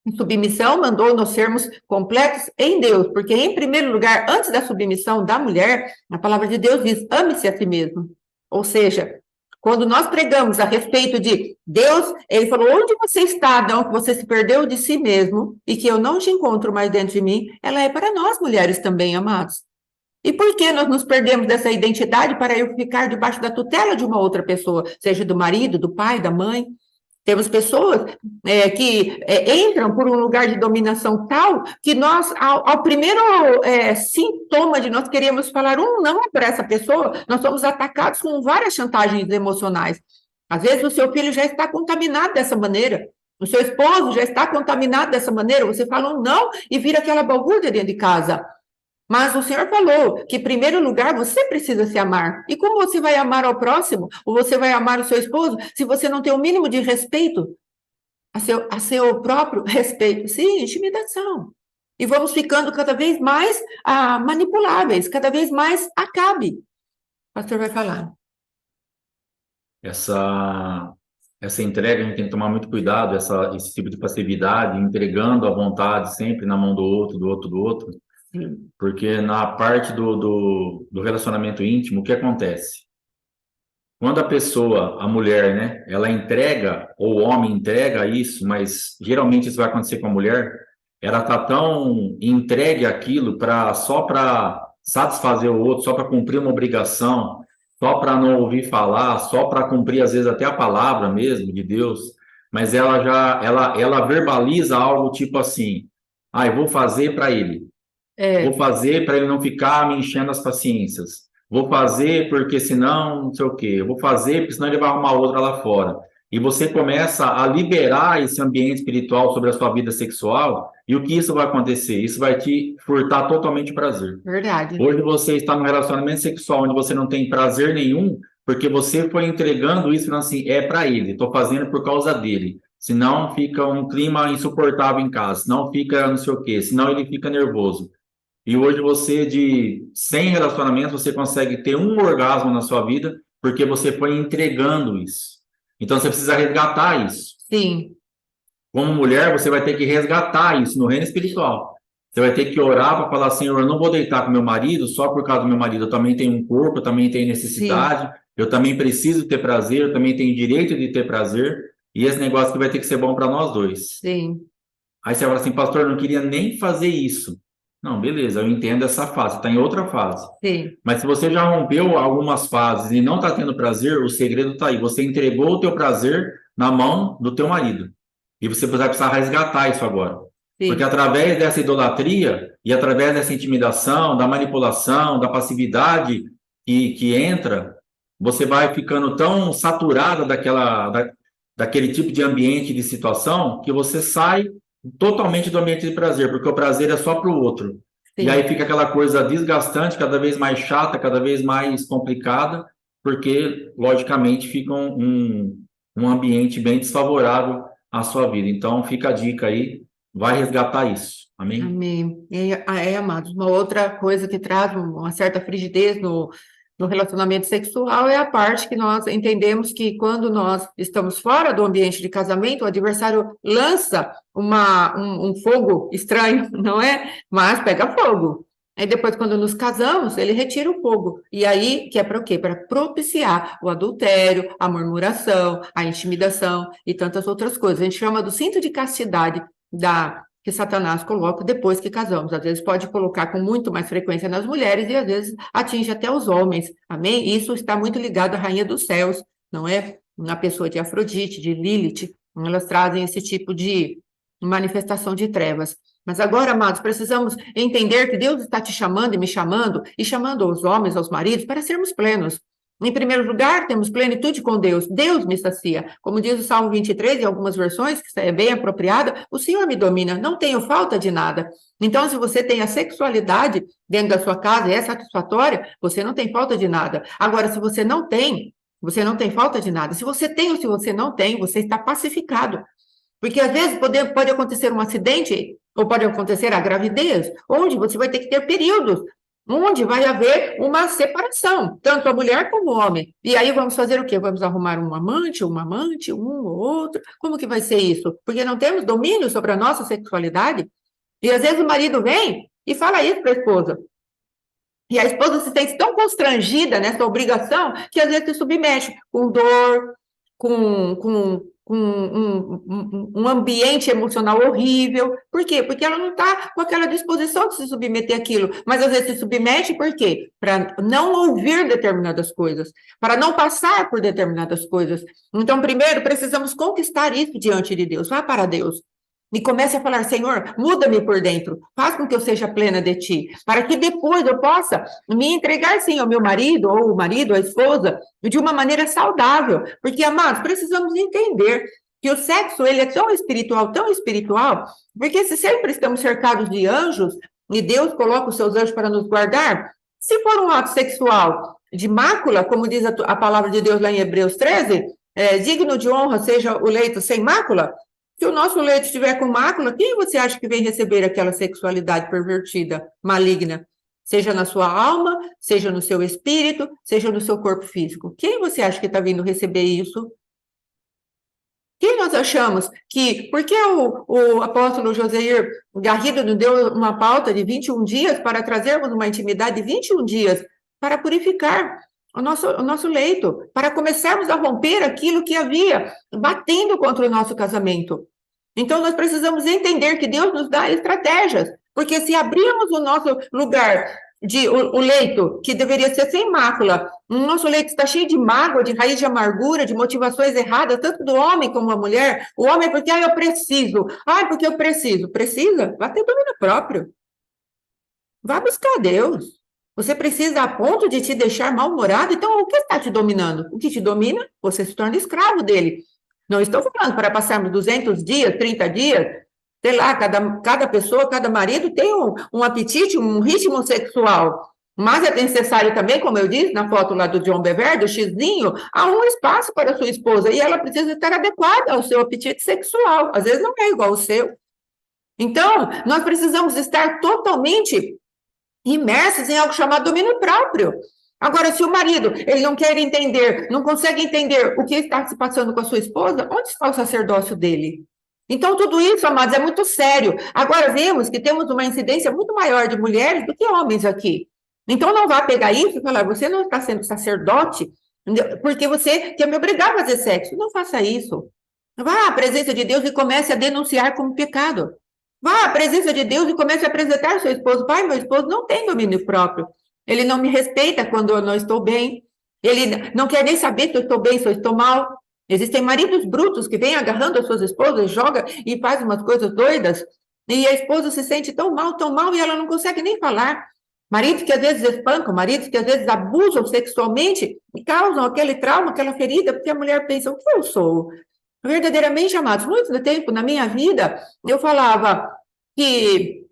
A: A submissão mandou nós sermos completos em Deus. Porque, em primeiro lugar, antes da submissão da mulher, a palavra de Deus diz, ame-se a si mesmo. Ou seja, quando nós pregamos a respeito de Deus, ele falou, onde você está, Adão, que você se perdeu de si mesmo e que eu não te encontro mais dentro de mim, ela é para nós mulheres também, amados. E por que nós nos perdemos dessa identidade para eu ficar debaixo da tutela de uma outra pessoa, seja do marido, do pai, da mãe? Temos pessoas que entram por um lugar de dominação tal que nós, ao primeiro sintoma de nós queremos falar não para essa pessoa, nós somos atacados com várias chantagens emocionais. Às vezes o seu filho já está contaminado dessa maneira, o seu esposo já está contaminado dessa maneira, você fala um não e vira aquela balbúrdia dentro de casa. Mas o Senhor falou que, em primeiro lugar, você precisa se amar. E como você vai amar ao próximo, ou você vai amar o seu esposo, se você não tem o mínimo de respeito a seu próprio respeito? Sim, intimidação. E vamos ficando cada vez mais manipuláveis, cada vez mais acabe. O pastor vai falar.
B: Essa entrega, a gente tem que tomar muito cuidado, esse tipo de passividade, entregando a vontade sempre na mão do outro. Porque na parte do relacionamento íntimo, o que acontece? Quando a pessoa, a mulher, né, ela entrega, ou o homem entrega isso, mas geralmente isso vai acontecer com a mulher, ela tá tão entregue àquilo só para satisfazer o outro, só para cumprir uma obrigação, só para não ouvir falar, só para cumprir às vezes até a palavra mesmo de Deus, mas ela verbaliza algo tipo assim, eu vou fazer para ele. Vou fazer para ele não ficar me enchendo as paciências. Vou fazer porque senão não sei o quê. Vou fazer porque senão ele vai arrumar outra lá fora. E você começa a liberar esse ambiente espiritual sobre a sua vida sexual. E o que isso vai acontecer? Isso vai te furtar totalmente o prazer.
A: Verdade.
B: Hoje você está num relacionamento sexual onde você não tem prazer nenhum, porque você foi entregando isso falando assim, é para ele, estou fazendo por causa dele. Senão fica um clima insuportável em casa, senão fica não sei o quê, senão ele fica nervoso. E hoje você, de 100 relacionamentos, você consegue ter um orgasmo na sua vida porque você foi entregando isso. Então você precisa resgatar isso.
A: Sim,
B: Como mulher, você vai ter que resgatar isso no reino espiritual. Você vai ter que orar para falar, Senhor, eu não vou deitar com meu marido só por causa do meu marido. Eu também tenho um corpo, eu também tenho
A: sim,
B: necessidade, eu também preciso ter prazer, eu também tenho direito de ter prazer. E esse negócio que vai ter que ser bom para nós dois.
A: sim,
B: Aí você fala assim, pastor, eu não queria nem fazer isso. Não, beleza, eu entendo essa fase, está em outra fase.
A: sim,
B: Mas se você já rompeu algumas fases e não está tendo prazer, o segredo está aí. Você entregou o teu prazer na mão do teu marido. E você vai precisar resgatar isso agora. Porque
A: sim.
B: através dessa idolatria e através dessa intimidação, da manipulação, da passividade que entra, você vai ficando tão saturada daquele tipo de ambiente, de situação, que você sai totalmente do ambiente de prazer, porque o prazer é só para o outro. E aí
A: Sim.
B: fica aquela coisa desgastante, cada vez mais chata, cada vez mais complicada, porque, logicamente, fica um ambiente bem desfavorável à sua vida. Então, fica a dica aí, vai resgatar isso. Amém?
A: Amém. Amados, uma outra coisa que traz uma certa frigidez no relacionamento sexual é a parte que nós entendemos que quando nós estamos fora do ambiente de casamento, o adversário lança um fogo estranho, não é? Mas pega fogo. Aí depois, quando nos casamos, ele retira o fogo. E aí, que é para o quê? Para propiciar o adultério, a murmuração, a intimidação e tantas outras coisas. A gente chama do cinto de castidade que Satanás coloca depois que casamos. Às vezes pode colocar com muito mais frequência nas mulheres e às vezes atinge até os homens. Amém? Isso está muito ligado à rainha dos céus, não é? Na pessoa de Afrodite, de Lilith, elas trazem esse tipo de manifestação de trevas. Mas agora, amados, precisamos entender que Deus está te chamando e chamando os homens, aos maridos, para sermos plenos. Em primeiro lugar, temos plenitude com Deus. Deus me sacia. Como diz o Salmo 23, em algumas versões, que é bem apropriada, o Senhor me domina, não tenho falta de nada. Então, se você tem a sexualidade dentro da sua casa e é satisfatória, você não tem falta de nada. Agora, se você não tem, você não tem falta de nada. Se você tem ou se você não tem, você está pacificado. Porque às vezes pode acontecer um acidente, ou pode acontecer a gravidez, onde você vai ter que ter períodos onde vai haver uma separação, tanto a mulher como o homem. E aí vamos fazer o quê? Vamos arrumar um amante, uma amante, um ou outro? Como que vai ser isso? Porque não temos domínio sobre a nossa sexualidade. E às vezes o marido vem e fala isso para a esposa. E a esposa se sente tão constrangida nessa obrigação que às vezes se submete com dor, com um ambiente emocional horrível. Por quê? Porque ela não está com aquela disposição de se submeter àquilo. Mas às vezes se submete por quê? Para não ouvir determinadas coisas, para não passar por determinadas coisas. Então, primeiro, precisamos conquistar isso diante de Deus. Vá para Deus. E comece a falar, Senhor, muda-me por dentro, faz com que eu seja plena de ti, para que depois eu possa me entregar, sim, ao meu marido, ou o marido, a esposa, de uma maneira saudável. Porque, amados, precisamos entender que o sexo, ele é tão espiritual, porque se sempre estamos cercados de anjos, e Deus coloca os seus anjos para nos guardar, se for um ato sexual de mácula, como diz a palavra de Deus lá em Hebreus 13, digno de honra seja o leito sem mácula. Se o nosso leite estiver com mácula, quem você acha que vem receber aquela sexualidade pervertida, maligna? Seja na sua alma, seja no seu espírito, seja no seu corpo físico. Quem você acha que está vindo receber isso? Quem nós achamos que... Por que o apóstolo Joséir Garrido nos deu uma pauta de 21 dias para trazermos uma intimidade de 21 dias para purificar o nosso leito, para começarmos a romper aquilo que havia batendo contra o nosso casamento. Então, nós precisamos entender que Deus nos dá estratégias, porque se abrirmos o nosso lugar, o leito, que deveria ser sem mácula, o nosso leito está cheio de mágoa, de raiz de amargura, de motivações erradas, tanto do homem como da mulher. O homem, porque eu preciso. Porque eu preciso. Precisa? Vai ter domínio próprio. Vá buscar Deus. Você precisa a ponto de te deixar mal-humorado. Então, o que está te dominando? O que te domina, você se torna escravo dele. Não estou falando para passarmos 200 dias, 30 dias, sei lá, cada pessoa, cada marido tem um apetite, um ritmo sexual. Mas é necessário também, como eu disse na foto lá do John Bever, do xizinho, há um espaço para a sua esposa e ela precisa estar adequada ao seu apetite sexual. Às vezes não é igual ao seu. Então, nós precisamos estar totalmente imersos em algo chamado domínio próprio. Agora, se o marido ele não quer entender, não consegue entender o que está se passando com a sua esposa, onde está o sacerdócio dele? Então, tudo isso, amados, é muito sério. Agora, vemos que temos uma incidência muito maior de mulheres do que homens aqui. Então, não vá pegar isso e falar, você não está sendo sacerdote porque você quer me obrigar a fazer sexo. Não faça isso. Vá à presença de Deus e comece a denunciar como pecado. Vá à presença de Deus e comece a apresentar ao seu esposo. Pai, meu esposo não tem domínio próprio. Ele não me respeita quando eu não estou bem. Ele não quer nem saber se eu estou bem, se eu estou mal. Existem maridos brutos que vêm agarrando as suas esposas, joga e faz umas coisas doidas. E a esposa se sente tão mal, e ela não consegue nem falar. Maridos que às vezes espancam, maridos que às vezes abusam sexualmente e causam aquele trauma, aquela ferida, porque a mulher pensa, o que eu sou? Verdadeiramente, amados, muito tempo na minha vida, eu falava que,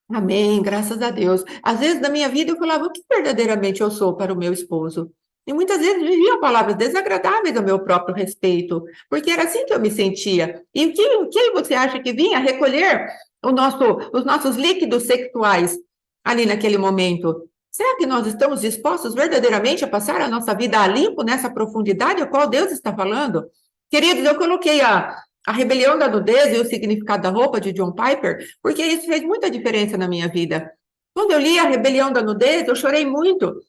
A: amém, graças a Deus. Às vezes na minha vida eu falava o que verdadeiramente eu sou para o meu esposo. E muitas vezes viviam palavras desagradáveis ao meu próprio respeito, porque era assim que eu me sentia. E quem você acha que vinha recolher os nossos líquidos sexuais ali naquele momento? Será que nós estamos dispostos verdadeiramente a passar a nossa vida a limpo nessa profundidade a qual Deus está falando? Queridos, eu coloquei a rebelião da nudez e o significado da roupa de John Piper, porque isso fez muita diferença na minha vida. Quando eu li a rebelião da nudez, eu chorei muito.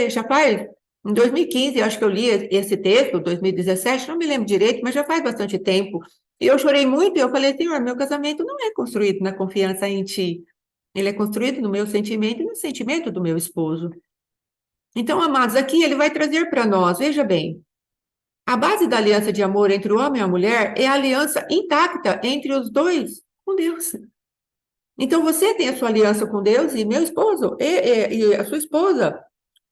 A: Já faz, em 2015, acho que eu li esse texto, 2017, não me lembro direito, mas já faz bastante tempo. E eu chorei muito e eu falei, Senhor, meu casamento não é construído na confiança em Ti. Ele é construído no meu sentimento e no sentimento do meu esposo. Então, amados, aqui ele vai trazer para nós, veja bem, a base da aliança de amor entre o homem e a mulher é a aliança intacta entre os dois com Deus. Então, você tem a sua aliança com Deus e meu esposo e a sua esposa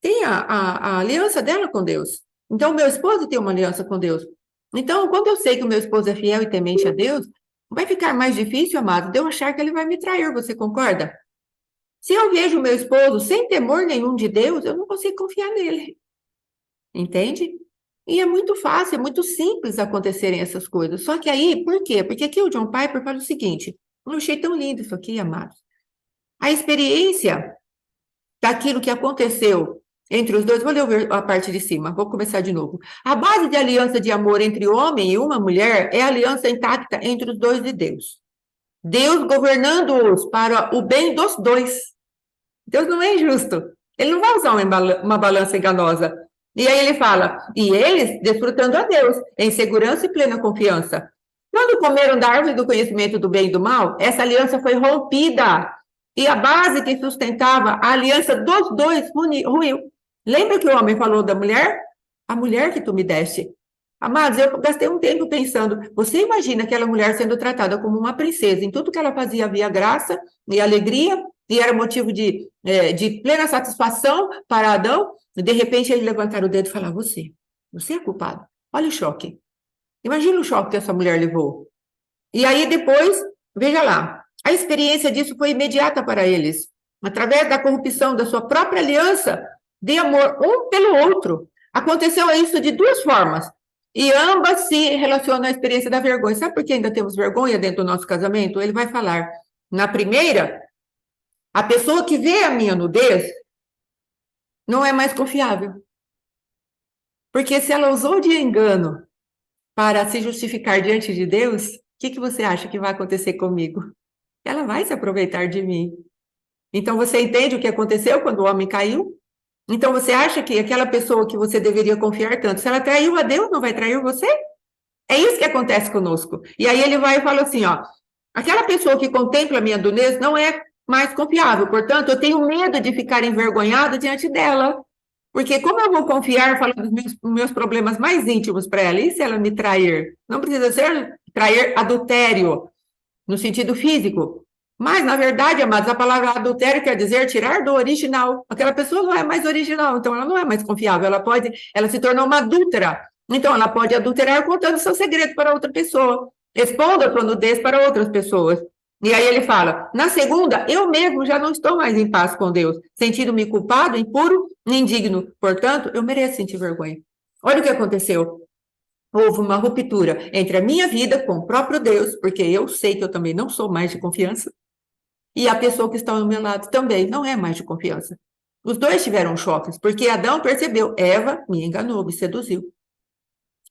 A: tem a aliança dela com Deus. Então, meu esposo tem uma aliança com Deus. Então, quando eu sei que o meu esposo é fiel e temente a Deus, vai ficar mais difícil, amado, de eu achar que ele vai me trair, você concorda? Se eu vejo o meu esposo sem temor nenhum de Deus, eu não consigo confiar nele. Entende? E é muito fácil, é muito simples acontecerem essas coisas. Só que aí, por quê? Porque aqui o John Piper fala o seguinte, eu achei tão lindo isso aqui, amados. A experiência daquilo que aconteceu entre os dois, vou ler a parte de cima, vou começar de novo. A base de aliança de amor entre homem e uma mulher é a aliança intacta entre os dois e Deus. Deus governando-os para o bem dos dois. Deus não é injusto. Ele não vai usar uma balança enganosa. E aí ele fala, e eles desfrutando a Deus, em segurança e plena confiança. Quando comeram da árvore do conhecimento do bem e do mal, essa aliança foi rompida. E a base que sustentava a aliança dos dois ruiu. Lembra que o homem falou da mulher? A mulher que tu me deste. Amados, eu gastei um tempo pensando, você imagina aquela mulher sendo tratada como uma princesa, em tudo que ela fazia havia graça e alegria, e era motivo de plena satisfação para Adão, e de repente ele levantar o dedo e falar, você é culpado. Olha o choque. Imagina o choque que essa mulher levou. E aí depois, veja lá, a experiência disso foi imediata para eles. Através da corrupção da sua própria aliança de amor um pelo outro. Aconteceu isso de duas formas. E ambas se relacionam à experiência da vergonha. Sabe por que ainda temos vergonha dentro do nosso casamento? Ele vai falar. Na primeira, a pessoa que vê a minha nudez não é mais confiável. Porque se ela usou de engano para se justificar diante de Deus, o que você acha que vai acontecer comigo? Ela vai se aproveitar de mim. Então, você entende o que aconteceu quando o homem caiu? Então, você acha que aquela pessoa que você deveria confiar tanto, se ela traiu a Deus, não vai trair você? É isso que acontece conosco. E aí ele vai e fala assim, ó, aquela pessoa que contempla a minha nudez não é mais confiável, portanto, eu tenho medo de ficar envergonhado diante dela. Porque como eu vou confiar falando dos meus problemas mais íntimos para ela? E se ela me trair? Não precisa ser trair adultério, no sentido físico. Mas, na verdade, amados, a palavra adultério quer dizer tirar do original. Aquela pessoa não é mais original, então ela não é mais confiável. Ela se tornou uma adúltera. Então, ela pode adulterar contando seu segredo para outra pessoa, expondo a sua nudez para outras pessoas. E aí ele fala: na segunda, eu mesmo já não estou mais em paz com Deus, sentindo-me culpado, impuro, indigno. Portanto, eu mereço sentir vergonha. Olha o que aconteceu. Houve uma ruptura entre a minha vida com o próprio Deus, porque eu sei que eu também não sou mais de confiança, e a pessoa que está ao meu lado também não é mais de confiança. Os dois tiveram choques, porque Adão percebeu: Eva me enganou, me seduziu.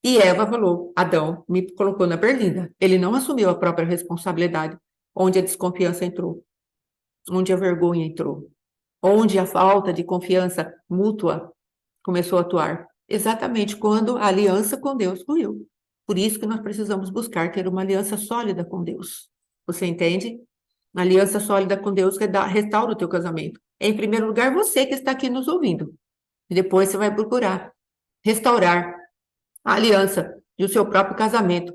A: E Eva falou: Adão me colocou na berlinda. Ele não assumiu a própria responsabilidade, onde a desconfiança entrou, onde a vergonha entrou, onde a falta de confiança mútua começou a atuar. Exatamente quando a aliança com Deus ruiu. Por isso que nós precisamos buscar ter uma aliança sólida com Deus. Você entende? Uma aliança sólida com Deus restaura o teu casamento. Em primeiro lugar, você que está aqui nos ouvindo. E depois você vai procurar restaurar a aliança do seu próprio casamento.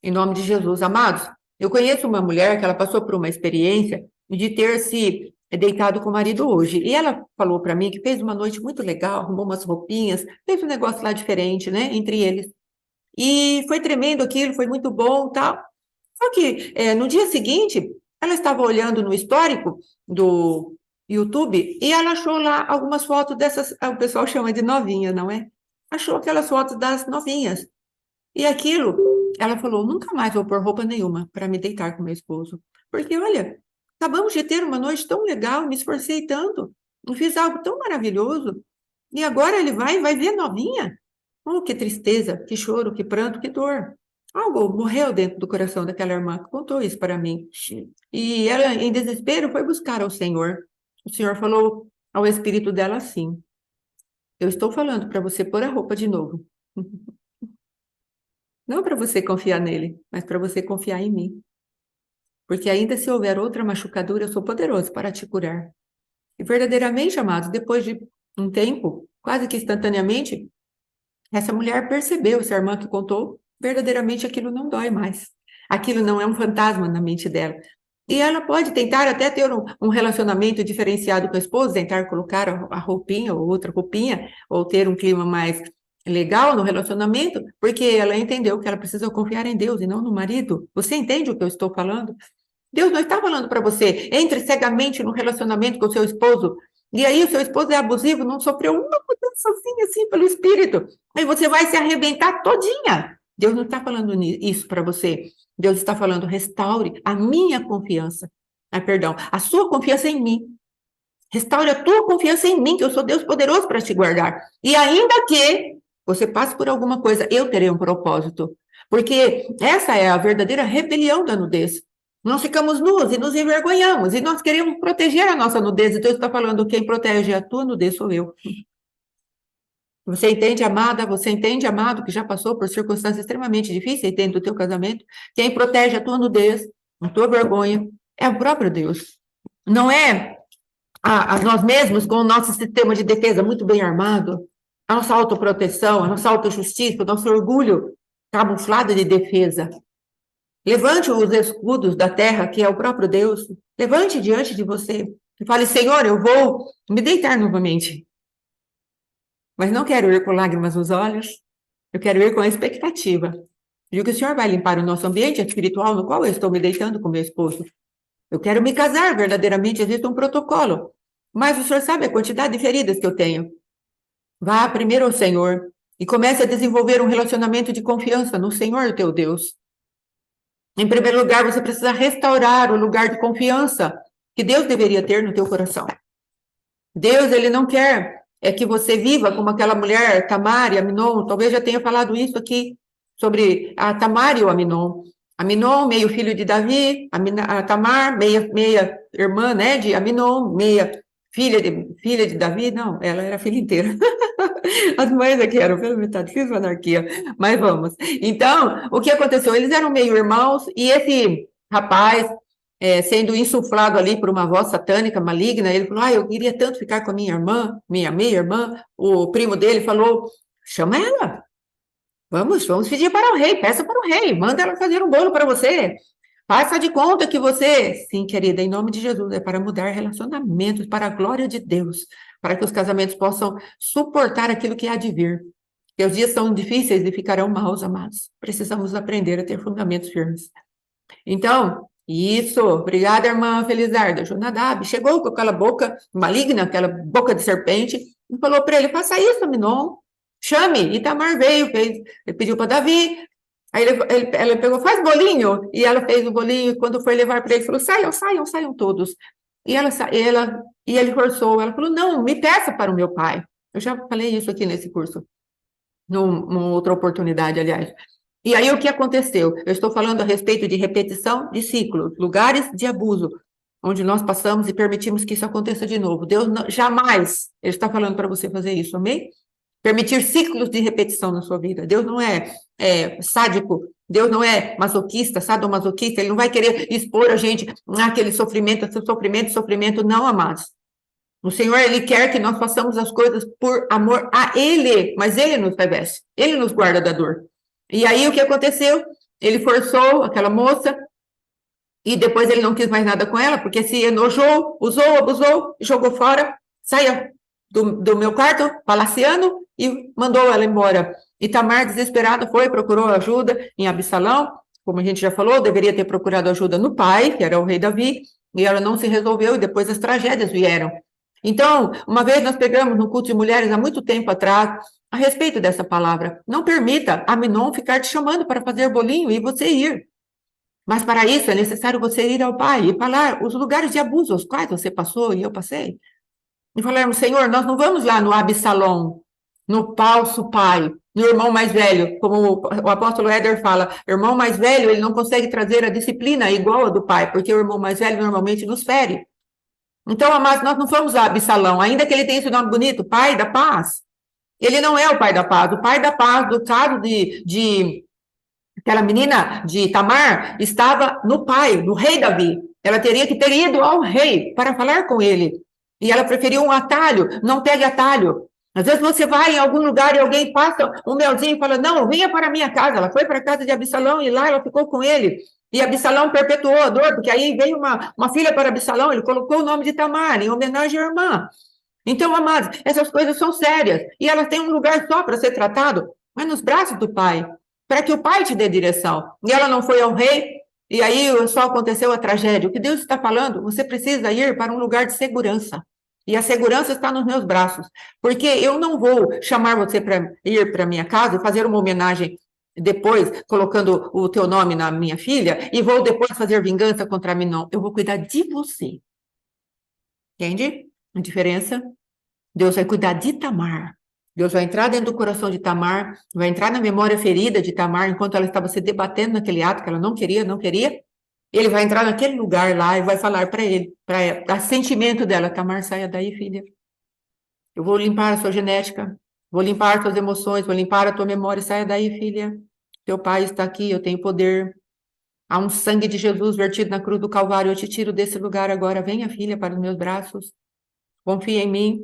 A: Em nome de Jesus. Amados, eu conheço uma mulher que ela passou por uma experiência de ter se deitado com o marido hoje. E ela falou para mim que fez uma noite muito legal, arrumou umas roupinhas, fez um negócio lá diferente, né, entre eles. E foi tremendo aquilo, foi muito bom, tal. Só que no dia seguinte, ela estava olhando no histórico do YouTube e ela achou lá algumas fotos dessas, o pessoal chama de novinha, não é? Achou aquelas fotos das novinhas. E aquilo, ela falou: nunca mais vou pôr roupa nenhuma para me deitar com meu esposo. Porque, olha, acabamos de ter uma noite tão legal, me esforcei tanto, eu fiz algo tão maravilhoso, e agora ele vai ver novinha? Oh, que tristeza, que choro, que pranto, que dor. Algo morreu dentro do coração daquela irmã que contou isso para mim. E ela, em desespero, foi buscar ao Senhor. O Senhor falou ao espírito dela assim: eu estou falando para você pôr a roupa de novo. Não para você confiar nele, mas para você confiar em mim. Porque ainda se houver outra machucadura, eu sou poderoso para te curar. E verdadeiramente, amados, depois de um tempo, quase que instantaneamente, essa mulher percebeu, essa irmã que contou, verdadeiramente aquilo não dói mais. Aquilo não é um fantasma na mente dela. E ela pode tentar até ter um relacionamento diferenciado com a esposa, tentar colocar a roupinha ou outra roupinha, ou ter um clima mais legal no relacionamento, porque ela entendeu que ela precisa confiar em Deus e não no marido. Você entende o que eu estou falando? Deus não está falando para você: entre cegamente no relacionamento com o seu esposo, e aí o seu esposo é abusivo, não sofreu uma mudançazinha assim pelo espírito, aí você vai se arrebentar todinha. Deus não está falando isso para você. Deus está falando: restaure a minha confiança. Perdão, a sua confiança em mim. Restaure a tua confiança em mim, que eu sou Deus poderoso para te guardar. E ainda que você passe por alguma coisa, eu terei um propósito. Porque essa é a verdadeira rebelião da nudez. Nós ficamos nus e nos envergonhamos, e nós queremos proteger a nossa nudez. Então, está falando: quem protege a tua nudez sou eu. Você entende, amada? Você entende, amado, que já passou por circunstâncias extremamente difíceis dentro do teu casamento? Quem protege a tua nudez, a tua vergonha, é o próprio Deus. Não é a nós mesmos, com o nosso sistema de defesa muito bem armado, a nossa autoproteção, a nossa autojustiça, o nosso orgulho camuflado de defesa. Levante os escudos da terra, que é o próprio Deus. Levante diante de você e fale: Senhor, eu vou me deitar novamente. Mas não quero ir com lágrimas nos olhos, eu quero ir com a expectativa de que o Senhor vai limpar o nosso ambiente espiritual no qual eu estou me deitando com meu esposo. Eu quero me casar verdadeiramente, existe um protocolo. Mas o Senhor sabe a quantidade de feridas que eu tenho. Vá primeiro ao Senhor e comece a desenvolver um relacionamento de confiança no Senhor, teu Deus. Em primeiro lugar, você precisa restaurar o lugar de confiança que Deus deveria ter no teu coração. Deus, ele não quer que você viva como aquela mulher, Tamar e Aminon. Talvez já tenha falado isso aqui, sobre a Tamar e o Aminon. Aminon, meio filho de Davi, a Tamar, meia irmã, né, de Aminon, meia filha de Davi. Não, ela era a filha inteira. As mães aqui eram pela metade, fiz uma anarquia, mas vamos. Então, o que aconteceu? Eles eram meio irmãos, e esse rapaz, sendo insuflado ali por uma voz satânica, maligna, ele falou: eu queria tanto ficar com a minha irmã, minha meia-irmã. O primo dele falou: chama ela, vamos pedir para o rei, peça para o rei, manda ela fazer um bolo para você. Faça de conta que você, sim, querida, em nome de Jesus, é para mudar relacionamentos, para a glória de Deus, para que os casamentos possam suportar aquilo que há de vir. Porque os dias são difíceis e ficarão maus, amados. Precisamos aprender a ter fundamentos firmes. Então, isso, obrigada, irmã Felizarda. Jonadab chegou com aquela boca maligna, aquela boca de serpente, e falou para ele: faça isso, Aminon, chame. Itamar veio, ele pediu para Davi. Aí ela pegou, faz bolinho, e ela fez o bolinho, e quando foi levar para ele, falou: saiam todos. E ele forçou, ela falou: não, me peça para o meu pai. Eu já falei isso aqui nesse curso, numa outra oportunidade, aliás. E aí o que aconteceu? Eu estou falando a respeito de repetição de ciclos, lugares de abuso, onde nós passamos e permitimos que isso aconteça de novo. Deus não, jamais, Ele está falando para você fazer isso, amém? Permitir ciclos de repetição na sua vida. Deus não é sádico, Deus não é masoquista, sadomasoquista, Ele não vai querer expor a gente naquele sofrimento, sofrimento, não, amados. O Senhor, Ele quer que nós façamos as coisas por amor a Ele, mas Ele nos reveste, Ele nos guarda da dor. E aí o que aconteceu? Ele forçou aquela moça e depois ele não quis mais nada com ela, porque se enojou, usou, abusou, jogou fora, saia do meu quarto, palaciano, e mandou ela embora. E Tamar, desesperada, procurou ajuda em Absalão, como a gente já falou, deveria ter procurado ajuda no pai, que era o rei Davi, e ela não se resolveu, e depois as tragédias vieram. Então, uma vez nós pegamos no culto de mulheres, há muito tempo atrás, a respeito dessa palavra. Não permita Aminon ficar te chamando para fazer bolinho e você ir. Mas para isso é necessário você ir ao pai e falar os lugares de abuso aos quais você passou e eu passei. E falarmos: Senhor, nós não vamos lá no Absalom, no falso pai, no irmão mais velho, como o apóstolo Éder fala, irmão mais velho, ele não consegue trazer a disciplina igual a do pai, porque o irmão mais velho normalmente nos fere. Então, amados, nós não fomos a Absalão, ainda que ele tenha esse nome bonito, pai da paz. Ele não é o pai da paz. O pai da paz, do caso de aquela menina de Tamar, estava no pai, no rei Davi. Ela teria que ter ido ao rei para falar com ele. E ela preferiu um atalho. Não pegue atalho. Às vezes você vai em algum lugar e alguém passa um melzinho e fala: não, venha para a minha casa. Ela foi para a casa de Absalão e lá ela ficou com ele. E Absalão perpetuou a dor, porque aí veio uma filha para Absalão, ele colocou o nome de Tamar, em homenagem à irmã. Então, amados, essas coisas são sérias, e elas têm um lugar só para ser tratado, mas nos braços do pai, para que o pai te dê direção. E ela não foi ao rei, e aí só aconteceu a tragédia. O que Deus está falando, você precisa ir para um lugar de segurança. E a segurança está nos meus braços, porque eu não vou chamar você para ir para minha casa e fazer uma homenagem depois, colocando o teu nome na minha filha, e vou depois fazer vingança contra mim, não. Eu vou cuidar de você. Entende a diferença? Deus vai cuidar de Tamar. Deus vai entrar dentro do coração de Tamar, vai entrar na memória ferida de Tamar, enquanto ela estava se debatendo naquele ato que ela não queria. Ele vai entrar naquele lugar lá e vai falar para ele, para sentimento dela: Tamar, saia daí, filha. Eu vou limpar a sua genética, vou limpar as tuas emoções, vou limpar a tua memória. Saia daí, filha. Teu pai está aqui, eu tenho poder. Há um sangue de Jesus vertido na cruz do Calvário. Eu te tiro desse lugar agora. Venha, filha, para os meus braços. Confia em mim.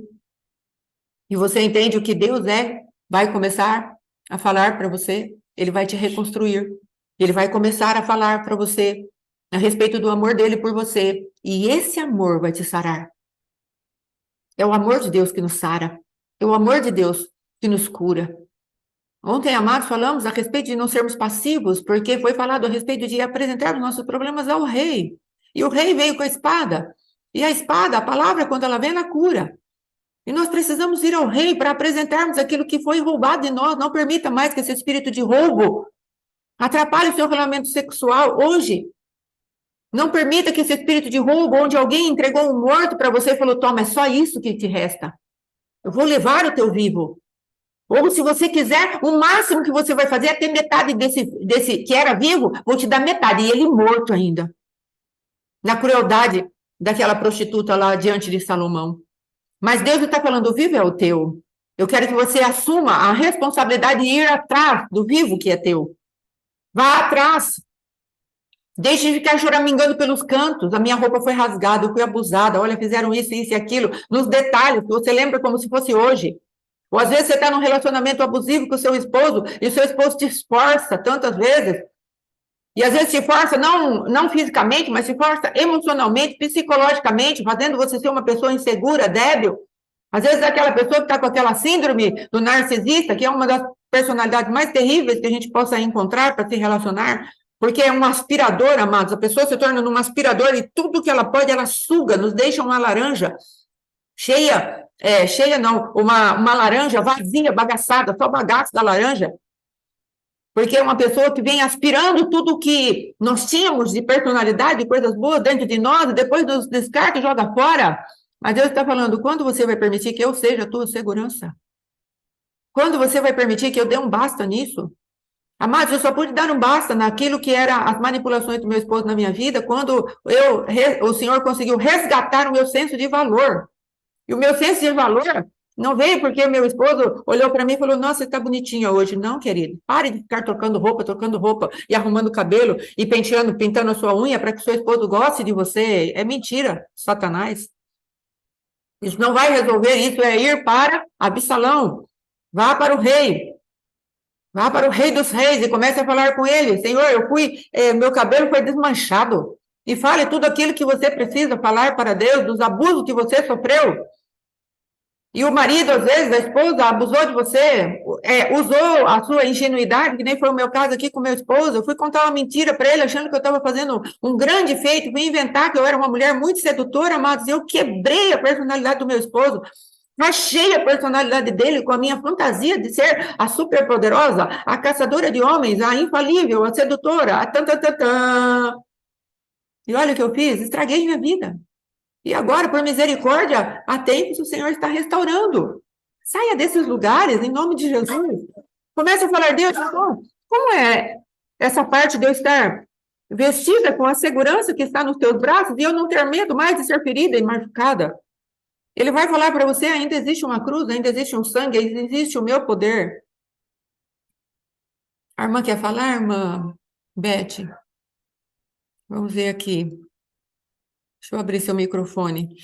A: E você entende o que Deus é? Vai começar a falar para você. Ele vai te reconstruir. Ele vai começar a falar para você a respeito do amor dele por você. E esse amor vai te sarar. É o amor de Deus que nos sara. É o amor de Deus que nos cura. Ontem, amados, falamos a respeito de não sermos passivos, porque foi falado a respeito de apresentar os nossos problemas ao rei. E o rei veio com a espada. E a espada, a palavra, quando ela vem, ela cura. E nós precisamos ir ao rei para apresentarmos aquilo que foi roubado de nós. Não permita mais que esse espírito de roubo atrapalhe o seu relacionamento sexual hoje. Não permita que esse espírito de roubo, onde alguém entregou um morto para você e falou: toma, é só isso que te resta. Eu vou levar o teu vivo. Ou, se você quiser, o máximo que você vai fazer é ter metade desse que era vivo, vou te dar metade, e ele morto ainda. Na crueldade daquela prostituta lá diante de Salomão. Mas Deus está falando: o vivo é o teu. Eu quero que você assuma a responsabilidade de ir atrás do vivo que é teu. Vá atrás. Deixe de ficar choramingando pelos cantos. A minha roupa foi rasgada, eu fui abusada. Olha, fizeram isso e aquilo. Nos detalhes, que você lembra como se fosse hoje. Ou às vezes você está num relacionamento abusivo com o seu esposo e o seu esposo te esforça tantas vezes E às vezes se força, não fisicamente, mas se força emocionalmente, psicologicamente, fazendo você ser uma pessoa insegura, débil. Às vezes é aquela pessoa que está com aquela síndrome do narcisista, que é uma das personalidades mais terríveis que a gente possa encontrar para se relacionar, porque é um aspirador, amados. A pessoa se torna um aspirador e tudo que ela pode, ela suga, nos deixa uma laranja cheia não, uma laranja vazia, bagaçada, só bagaço da laranja, porque é uma pessoa que vem aspirando tudo que nós tínhamos de personalidade, de coisas boas dentro de nós, e depois nos descarta e joga fora. Mas Deus está falando, quando você vai permitir que eu seja a tua segurança? Quando você vai permitir que eu dê um basta nisso? Amados, eu só pude dar um basta naquilo que era as manipulações do meu esposo na minha vida, quando o Senhor conseguiu resgatar o meu senso de valor. E o meu senso de valor não veio porque o meu esposo olhou para mim e falou, nossa, você está bonitinha hoje. Não, querido, pare de ficar trocando roupa e arrumando cabelo e pintando a sua unha para que seu esposo goste de você. É mentira, Satanás. Isso não vai resolver, isso é ir para Absalão. Vá para o rei. Vá para o rei dos reis e comece a falar com ele. Senhor, meu cabelo foi desmanchado. E fale tudo aquilo que você precisa falar para Deus, dos abusos que você sofreu. E o marido, às vezes, a esposa abusou de você, usou a sua ingenuidade, que nem foi o meu caso aqui com meu esposo. Eu fui contar uma mentira para ele, achando que eu estava fazendo um grande feito, fui inventar que eu era uma mulher muito sedutora, mas eu quebrei a personalidade do meu esposo. Achei a personalidade dele com a minha fantasia de ser a superpoderosa, a caçadora de homens, a infalível, a sedutora, a tan. E olha o que eu fiz, estraguei minha vida. E agora, por misericórdia, há tempos o Senhor está restaurando. Saia desses lugares, em nome de Jesus. Comece a falar, Deus, como é essa parte de eu estar vestida com a segurança que está nos teus braços e eu não ter medo mais de ser ferida e machucada? Ele vai falar para você, ainda existe uma cruz, ainda existe um sangue, ainda existe o meu poder. A irmã quer falar, irmã Beth? Vamos ver aqui. Deixa eu abrir seu microfone.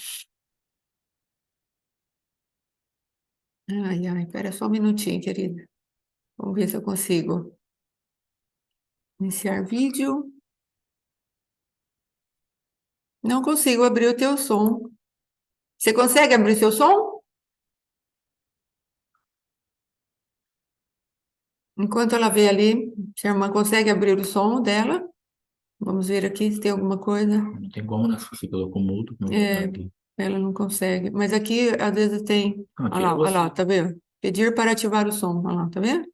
A: Ai, espera só um minutinho, querida. Vamos ver se eu consigo. Iniciar vídeo. Não consigo abrir o teu som. Você consegue abrir seu som? Enquanto ela vê ali, se a irmã consegue abrir o som dela. Vamos ver aqui se tem alguma coisa.
B: Não tem como, né? Se você colocou mudo, como
A: Ela não consegue. Mas aqui, às vezes, tem...
B: Aqui
A: Olha lá, tá vendo? Pedir para ativar o som. Olha lá, tá vendo?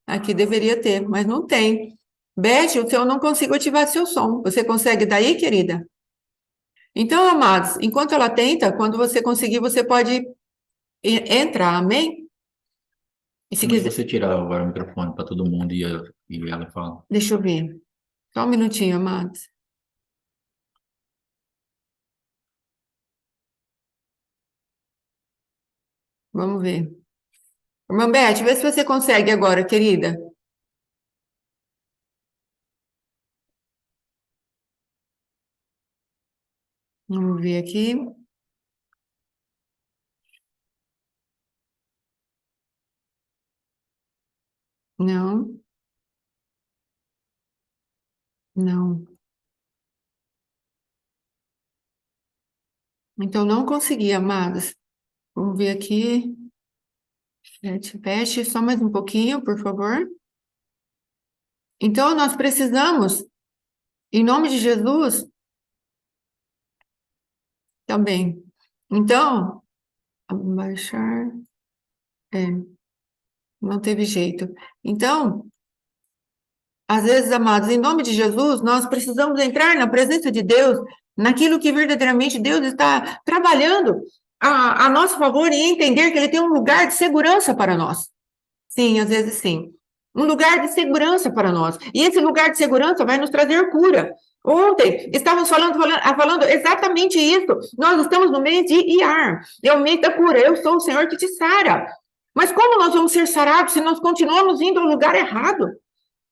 A: Aqui deveria ter, mas não tem. Beth, o seu não consigo ativar seu som. Você consegue daí, querida? Então, amados, enquanto ela tenta, quando você conseguir, você pode entrar, amém? E se quiser...
B: você tirar agora o microfone para todo mundo e ela fala.
A: Deixa eu ver. Só um minutinho, amados. Vamos ver. Irmã Beth, vê se você consegue agora, querida. Vamos ver aqui. Não. Não. Então, não consegui, amados. Vamos ver aqui. Beth, só mais um pouquinho, por favor. Então, nós precisamos, em nome de Jesus, também. Então, baixar. Não teve jeito. Então, às vezes, amados, em nome de Jesus, nós precisamos entrar na presença de Deus, naquilo que verdadeiramente Deus está trabalhando a nosso favor e entender que Ele tem um lugar de segurança para nós. Sim, às vezes sim. Um lugar de segurança para nós. E esse lugar de segurança vai nos trazer cura. Ontem, estávamos falando exatamente isso. Nós estamos no mês de Iar. É o mês da cura. Eu sou o Senhor que te sara. Mas como nós vamos ser sarados se nós continuamos indo ao lugar errado?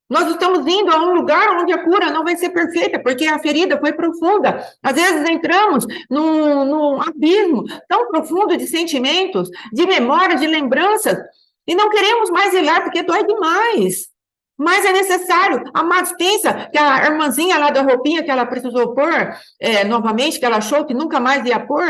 A: Nós estamos indo a um lugar onde a cura não vai ser perfeita, porque a ferida foi profunda. Às vezes entramos num abismo tão profundo de sentimentos, de memórias, de lembranças, e não queremos mais ir lá porque dói demais. Mas é necessário. Amados, pensa que a irmãzinha lá da roupinha que ela precisou pôr novamente, que ela achou que nunca mais ia pôr,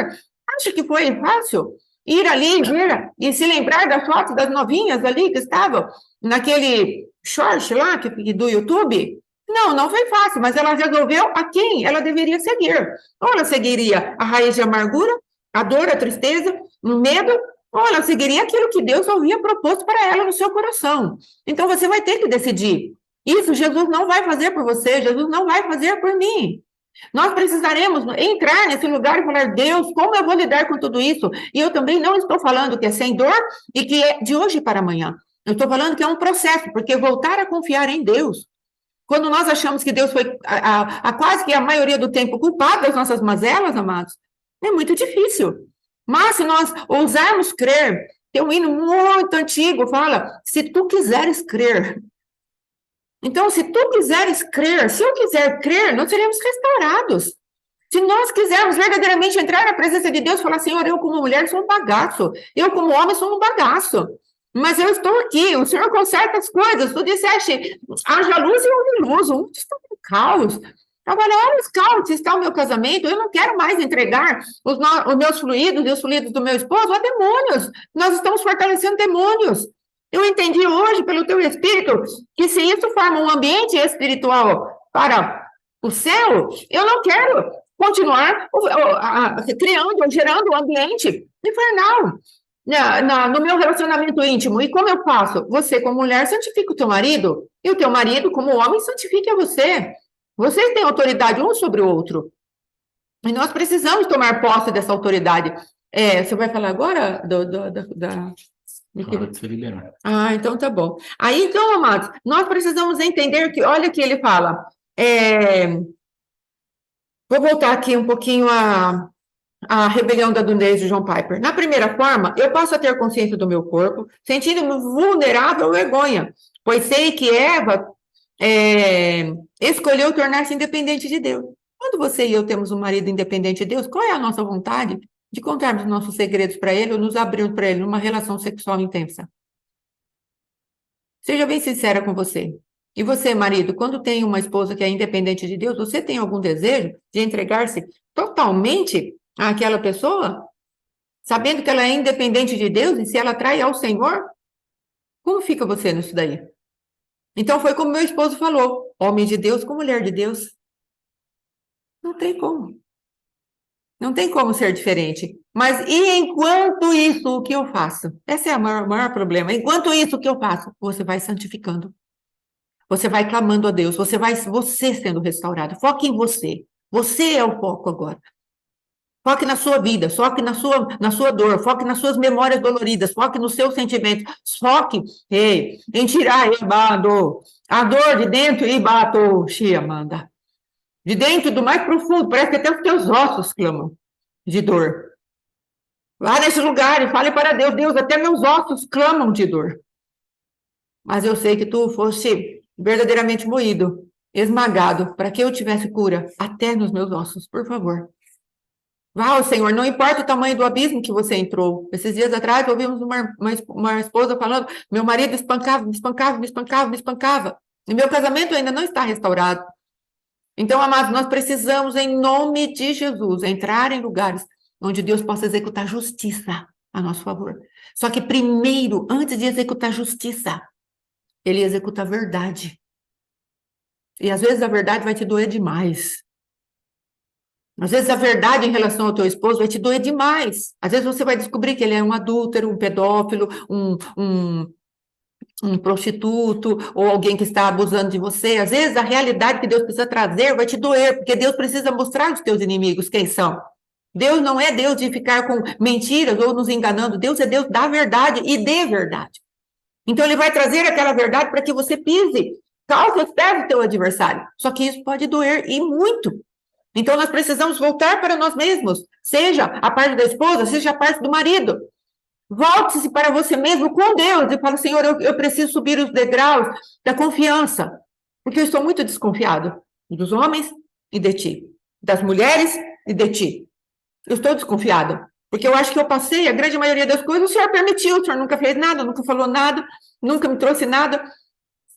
A: acha que foi fácil ir ali ver e se lembrar das fotos das novinhas ali que estavam naquele short lá do YouTube? Não, não foi fácil, mas ela resolveu a quem ela deveria seguir. Ou ela seguiria a raiz de amargura, a dor, a tristeza, o medo, ou ela seguiria aquilo que Deus havia proposto para ela no seu coração. Então você vai ter que decidir. Isso Jesus não vai fazer por você, Jesus não vai fazer por mim. Nós precisaremos entrar nesse lugar e falar, Deus, como eu vou lidar com tudo isso? E eu também não estou falando que é sem dor e que é de hoje para amanhã. Eu estou falando que é um processo, porque voltar a confiar em Deus. Quando nós achamos que Deus foi a quase que a maioria do tempo culpado das nossas mazelas, amados, é muito difícil. Mas se nós ousarmos crer, tem um hino muito antigo, fala, se tu quiseres crer. Então, se tu quiseres crer, se eu quiser crer, nós seremos restaurados. Se nós quisermos verdadeiramente entrar na presença de Deus e falar, Senhor, eu como mulher sou um bagaço, eu como homem sou um bagaço, mas eu estou aqui, o Senhor conserta as coisas, tu disseste, haja luz e houve luz, onde está o caos? Agora, olha os caos, está o meu casamento, eu não quero mais entregar os meus fluidos e os fluidos do meu esposo a demônios, nós estamos fortalecendo demônios. Eu entendi hoje, pelo teu Espírito, que se isso forma um ambiente espiritual para o céu, eu não quero continuar criando ou gerando um ambiente infernal no meu relacionamento íntimo. E como eu faço? Você, como mulher, santifica o teu marido, e o teu marido, como homem, santifique a você. Vocês têm autoridade um sobre o outro. E nós precisamos tomar posse dessa autoridade. Você vai falar agora
B: Claro que você liberar.
A: Então tá bom. Aí, então, amados, nós precisamos entender que, olha que ele fala, vou voltar aqui um pouquinho a rebelião da Dunedin de John Piper. Na primeira forma, eu passo a ter consciência do meu corpo, sentindo-me vulnerável e vergonha, pois sei que Eva escolheu tornar-se independente de Deus. Quando você e eu temos um marido independente de Deus, qual é a nossa vontade de contarmos nossos segredos para ele ou nos abrirmos para ele numa relação sexual intensa? Seja bem sincera com você. E você, marido, quando tem uma esposa que é independente de Deus, você tem algum desejo de entregar-se totalmente àquela pessoa, sabendo que ela é independente de Deus e se ela trai ao Senhor? Como fica você nisso daí? Então foi como meu esposo falou, homem de Deus com mulher de Deus. Não tem como. Não tem como ser diferente. Mas e enquanto isso, o que eu faço? Esse é o maior problema. Enquanto isso, o que eu faço? Você vai santificando. Você vai clamando a Deus. Você sendo restaurado. Foque em você. Você é o foco agora. Foque na sua vida. Foque na sua dor. Foque nas suas memórias doloridas. Foque nos seus sentimentos. Foque em tirar a dor de dentro e bato, Amanda. De dentro do mais profundo, parece que até os teus ossos clamam de dor. Vá nesse lugar e fale para Deus, Deus, até meus ossos clamam de dor. Mas eu sei que tu foste verdadeiramente moído, esmagado, para que eu tivesse cura até nos meus ossos, por favor. Vá, Senhor, não importa o tamanho do abismo que você entrou. Esses dias atrás, ouvimos uma esposa falando, meu marido me espancava, me espancava, me espancava, me espancava. E meu casamento ainda não está restaurado. Então, amados, nós precisamos, em nome de Jesus, entrar em lugares onde Deus possa executar justiça a nosso favor. Só que primeiro, antes de executar justiça, Ele executa a verdade. E às vezes a verdade vai te doer demais. Às vezes a verdade em relação ao teu esposo vai te doer demais. Às vezes você vai descobrir que ele é um adúltero, um pedófilo, um prostituto, ou alguém que está abusando de você. Às vezes a realidade que Deus precisa trazer vai te doer, porque Deus precisa mostrar aos teus inimigos quem são. Deus não é Deus de ficar com mentiras ou nos enganando. Deus é Deus da verdade e de verdade. Então Ele vai trazer aquela verdade para que você pise, calça os pés do teu adversário. Só que isso pode doer e muito. Então nós precisamos voltar para nós mesmos, seja a parte da esposa, seja a parte do marido. Volte-se para você mesmo com Deus e fala, Senhor, eu preciso subir os degraus da confiança, porque eu estou muito desconfiado dos homens e de ti, das mulheres e de ti. Eu estou desconfiada, porque eu acho que eu passei a grande maioria das coisas, o Senhor permitiu, o Senhor nunca fez nada, nunca falou nada, nunca me trouxe nada.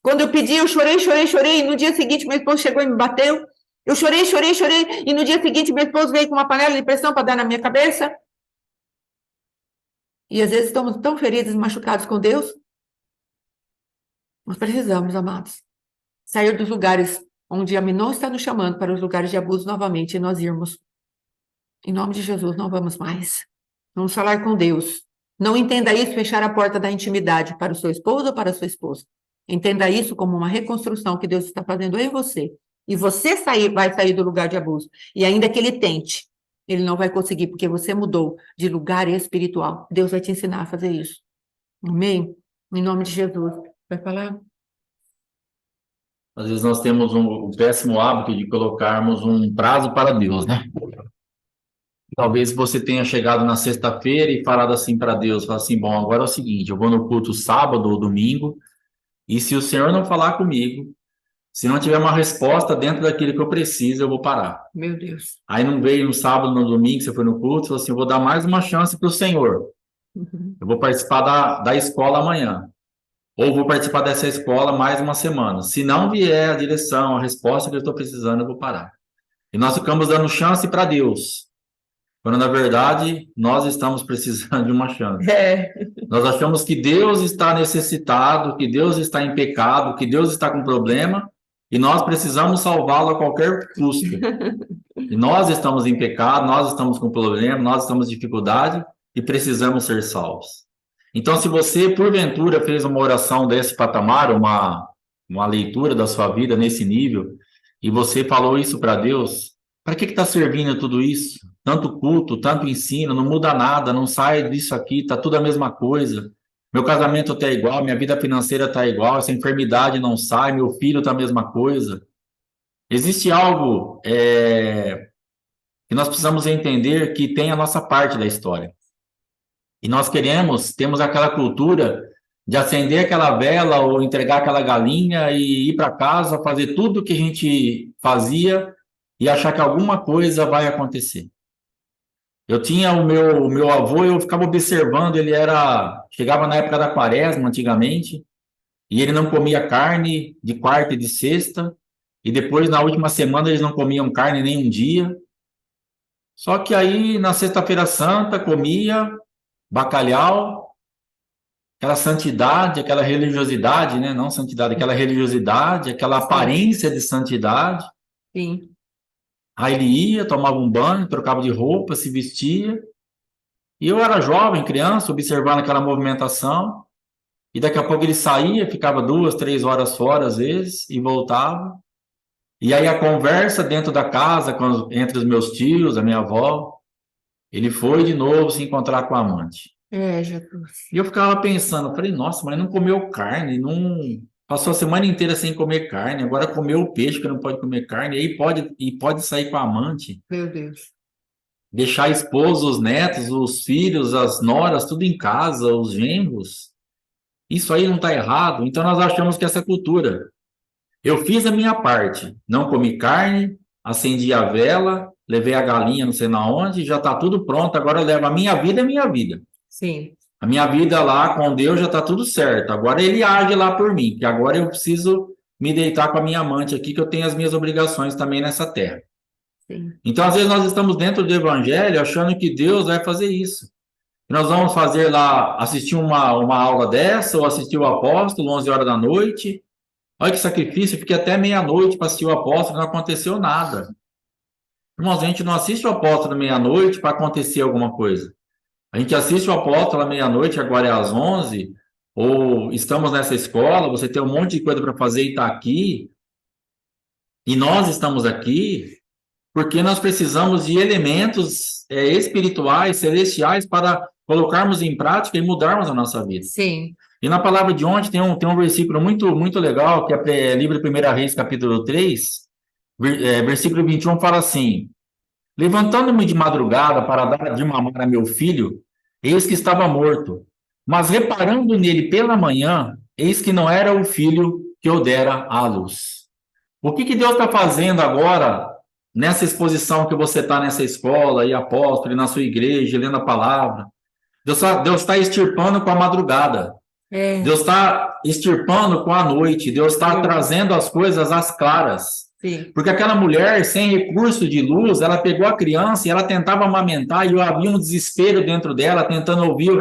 A: Quando eu pedi, eu chorei, chorei, chorei, e no dia seguinte meu esposo chegou e me bateu. Eu chorei, chorei, chorei, e no dia seguinte meu esposo veio com uma panela de pressão para dar na minha cabeça. E às vezes estamos tão feridos, machucados com Deus. Nós precisamos, amados, sair dos lugares onde a não está nos chamando para os lugares de abuso novamente e nós irmos. Em nome de Jesus, não vamos mais. Vamos falar com Deus. Não entenda isso fechar a porta da intimidade para o seu esposo ou para a sua esposa. Entenda isso como uma reconstrução que Deus está fazendo em você. E você vai sair do lugar de abuso. E ainda que ele tente, ele não vai conseguir, porque você mudou de lugar espiritual. Deus vai te ensinar a fazer isso. Amém? Em nome de Jesus. Vai falar?
B: Às vezes nós temos o péssimo hábito de colocarmos um prazo para Deus, né? Talvez você tenha chegado na sexta-feira e falado assim para Deus, falado assim, bom, agora é o seguinte, eu vou no culto sábado ou domingo, e se o Senhor não falar comigo, se não tiver uma resposta dentro daquilo que eu preciso, eu vou parar.
A: Meu Deus.
B: Aí não veio no sábado, no domingo, você foi no culto, falou assim, eu vou dar mais uma chance para o Senhor. Eu vou participar da escola amanhã. Ou vou participar dessa escola mais uma semana. Se não vier a direção, a resposta que eu estou precisando, eu vou parar. E nós ficamos dando chance para Deus. Quando, na verdade, nós estamos precisando de uma chance. Nós achamos que Deus está necessitado, que Deus está em pecado, que Deus está com problema, e nós precisamos salvá-lo a qualquer custo. E nós estamos em pecado, nós estamos com problema, nós estamos em dificuldade, e precisamos ser salvos. Então, se você, porventura, fez uma oração desse patamar, uma leitura da sua vida nesse nível, e você falou isso para Deus, para que está servindo tudo isso? Tanto culto, tanto ensino, não muda nada, não sai disso aqui, está tudo a mesma coisa. Meu casamento está igual, minha vida financeira está igual, essa enfermidade não sai, meu filho está a mesma coisa. Existe algo que nós precisamos entender que tem a nossa parte da história. E nós temos aquela cultura de acender aquela vela ou entregar aquela galinha e ir para casa, fazer tudo o que a gente fazia e achar que alguma coisa vai acontecer. Eu tinha o meu avô, eu ficava observando, chegava na época da quaresma, antigamente, e ele não comia carne de quarta e de sexta, e depois, na última semana, eles não comiam carne nem um dia. Só que aí, na sexta-feira santa, comia bacalhau, aquela santidade, aquela religiosidade, né? Não santidade, aquela religiosidade, aquela aparência de santidade.
A: Sim.
B: Aí ele ia, tomava um banho, trocava de roupa, se vestia. E eu era jovem, criança, observando aquela movimentação. E daqui a pouco ele saía, ficava 2, 3 horas fora, às vezes, e voltava. E aí a conversa dentro da casa, entre os meus tios, a minha avó, ele foi de novo se encontrar com a amante.
A: Jesus.
B: E eu ficava pensando, falei, nossa, mas não comeu carne, não passou a semana inteira sem comer carne, agora comeu o peixe que não pode comer carne, e aí pode sair com a amante.
A: Meu Deus.
B: Deixar a esposa, os netos, os filhos, as noras, tudo em casa, os genros. Isso aí não está errado. Então nós achamos que essa cultura. Eu fiz a minha parte, não comi carne, acendi a vela, levei a galinha não sei na onde, já está tudo pronto, agora eu levo a minha vida, é minha vida.
A: Sim.
B: A minha vida lá com Deus já está tudo certo. Agora ele age lá por mim, que agora eu preciso me deitar com a minha amante aqui, que eu tenho as minhas obrigações também nessa terra.
A: Sim.
B: Então, às vezes, nós estamos dentro do evangelho achando que Deus vai fazer isso. Nós vamos fazer lá, assistir uma aula dessa, ou assistir o apóstolo, 11 horas da noite. Olha que sacrifício, eu fiquei até meia-noite para assistir o apóstolo, não aconteceu nada. Irmãos, a gente não assiste o apóstolo meia-noite para acontecer alguma coisa. A gente assiste o apóstolo à meia-noite, agora é às 11, ou estamos nessa escola, você tem um monte de coisa para fazer e está aqui, e nós estamos aqui porque nós precisamos de elementos espirituais, celestiais, para colocarmos em prática e mudarmos a nossa vida.
A: Sim.
B: E na palavra de ontem tem um versículo muito, muito legal, que é livro de 1 Reis, capítulo 3, versículo 21, fala assim: levantando-me de madrugada para dar de mamar a meu filho, eis que estava morto. Mas reparando nele pela manhã, eis que não era o filho que eu dera à luz. O que Deus está fazendo agora, nessa exposição que você está nessa escola, e apóstolo, e na sua igreja, lendo a palavra? Deus está extirpando com a madrugada. Deus está extirpando com a noite. Deus está trazendo as coisas às claras.
A: Sim.
B: Porque aquela mulher, sem recurso de luz, ela pegou a criança e ela tentava amamentar e havia um desespero dentro dela, tentando ouvir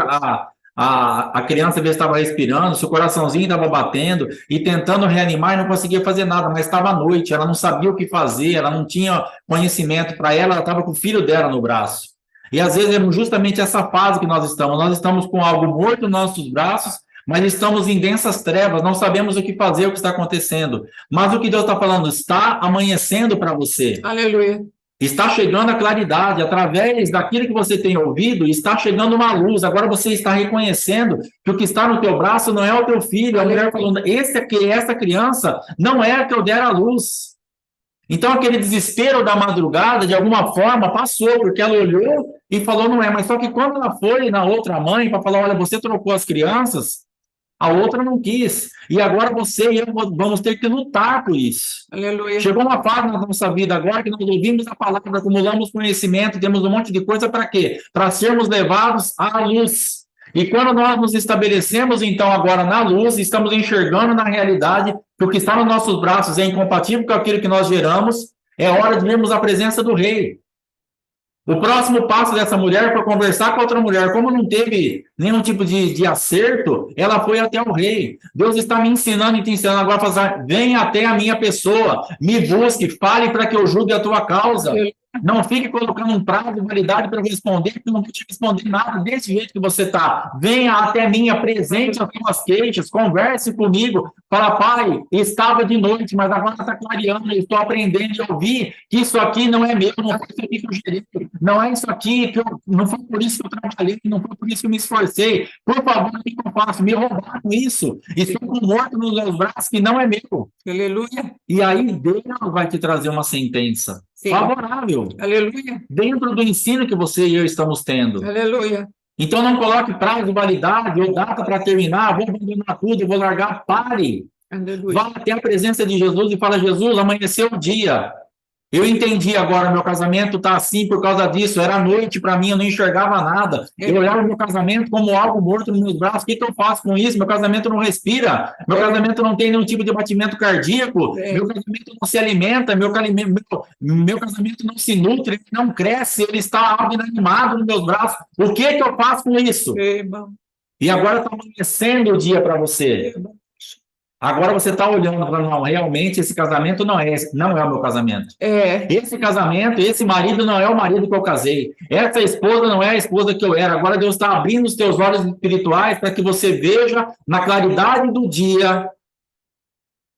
B: a criança ver se estava respirando, seu coraçãozinho estava batendo e tentando reanimar e não conseguia fazer nada, mas estava à noite, ela não sabia o que fazer, ela não tinha conhecimento para ela estava com o filho dela no braço. E às vezes é justamente essa fase que nós estamos com algo morto nos nossos braços, mas estamos em densas trevas, não sabemos o que fazer, o que está acontecendo. Mas o que Deus está falando, está amanhecendo para você.
A: Aleluia.
B: Está chegando a claridade, através daquilo que você tem ouvido, está chegando uma luz. Agora você está reconhecendo que o que está no teu braço não é o teu filho. A mulher falando, essa criança não é a que eu der à luz. Então aquele desespero da madrugada, de alguma forma, passou, porque ela olhou e falou, não é. Mas só que quando ela foi na outra mãe para falar, olha, você trocou as crianças, a outra não quis. E agora você e eu vamos ter que lutar por isso.
A: Aleluia.
B: Chegou uma fase na nossa vida agora que nós ouvimos a palavra, acumulamos conhecimento, temos um monte de coisa para quê? Para sermos levados à luz. E quando nós nos estabelecemos, então, agora na luz, estamos enxergando na realidade que o que está nos nossos braços é incompatível com aquilo que nós geramos, é hora de vermos a presença do Rei. O próximo passo dessa mulher foi conversar com outra mulher. Como não teve nenhum tipo de acerto, ela foi até o rei. Deus está me ensinando e te ensinando agora a fazer. Venha até a minha pessoa, me busque, fale para que eu julgue a tua causa. Não fique colocando um prazo de validade para eu responder, porque eu não vou te responder nada desse jeito que você está. Venha até mim, apresente as suas queixas, converse comigo. Fala, pai, estava de noite, mas agora está clareando, eu estou aprendendo e ouvir que isso aqui não é meu, não foi isso aqui que eu gerei, não é isso aqui que não foi por isso que eu trabalhei, não foi por isso que eu me esforcei. Por favor, o que eu faço? Me roubaram isso. Estou com morto nos meus braços que não é meu.
A: Aleluia.
B: E aí Deus vai te trazer uma sentença favorável.
A: Aleluia.
B: Dentro do ensino que você e eu estamos tendo.
A: Aleluia.
B: Então não coloque prazo de validade ou data para terminar, vou abandonar tudo, vou largar, pare.
A: Aleluia.
B: Vá até a presença de Jesus e fala, Jesus, amanheceu o dia. Eu entendi agora, meu casamento está assim por causa disso, era noite para mim, eu não enxergava nada. Eu olhava o meu casamento como algo morto nos meus braços, o que eu faço com isso? Meu casamento não respira, meu casamento não tem nenhum tipo de batimento cardíaco, meu casamento não se alimenta, meu casamento não se nutre, ele não cresce, ele está algo inanimado nos meus braços. O que eu faço com isso? E agora está amanhecendo o dia para você. Agora você está olhando para não, realmente esse casamento não é o meu casamento. Esse casamento, esse marido não é o marido que eu casei. Essa esposa não é a esposa que eu era. Agora Deus está abrindo os teus olhos espirituais para que você veja na claridade do dia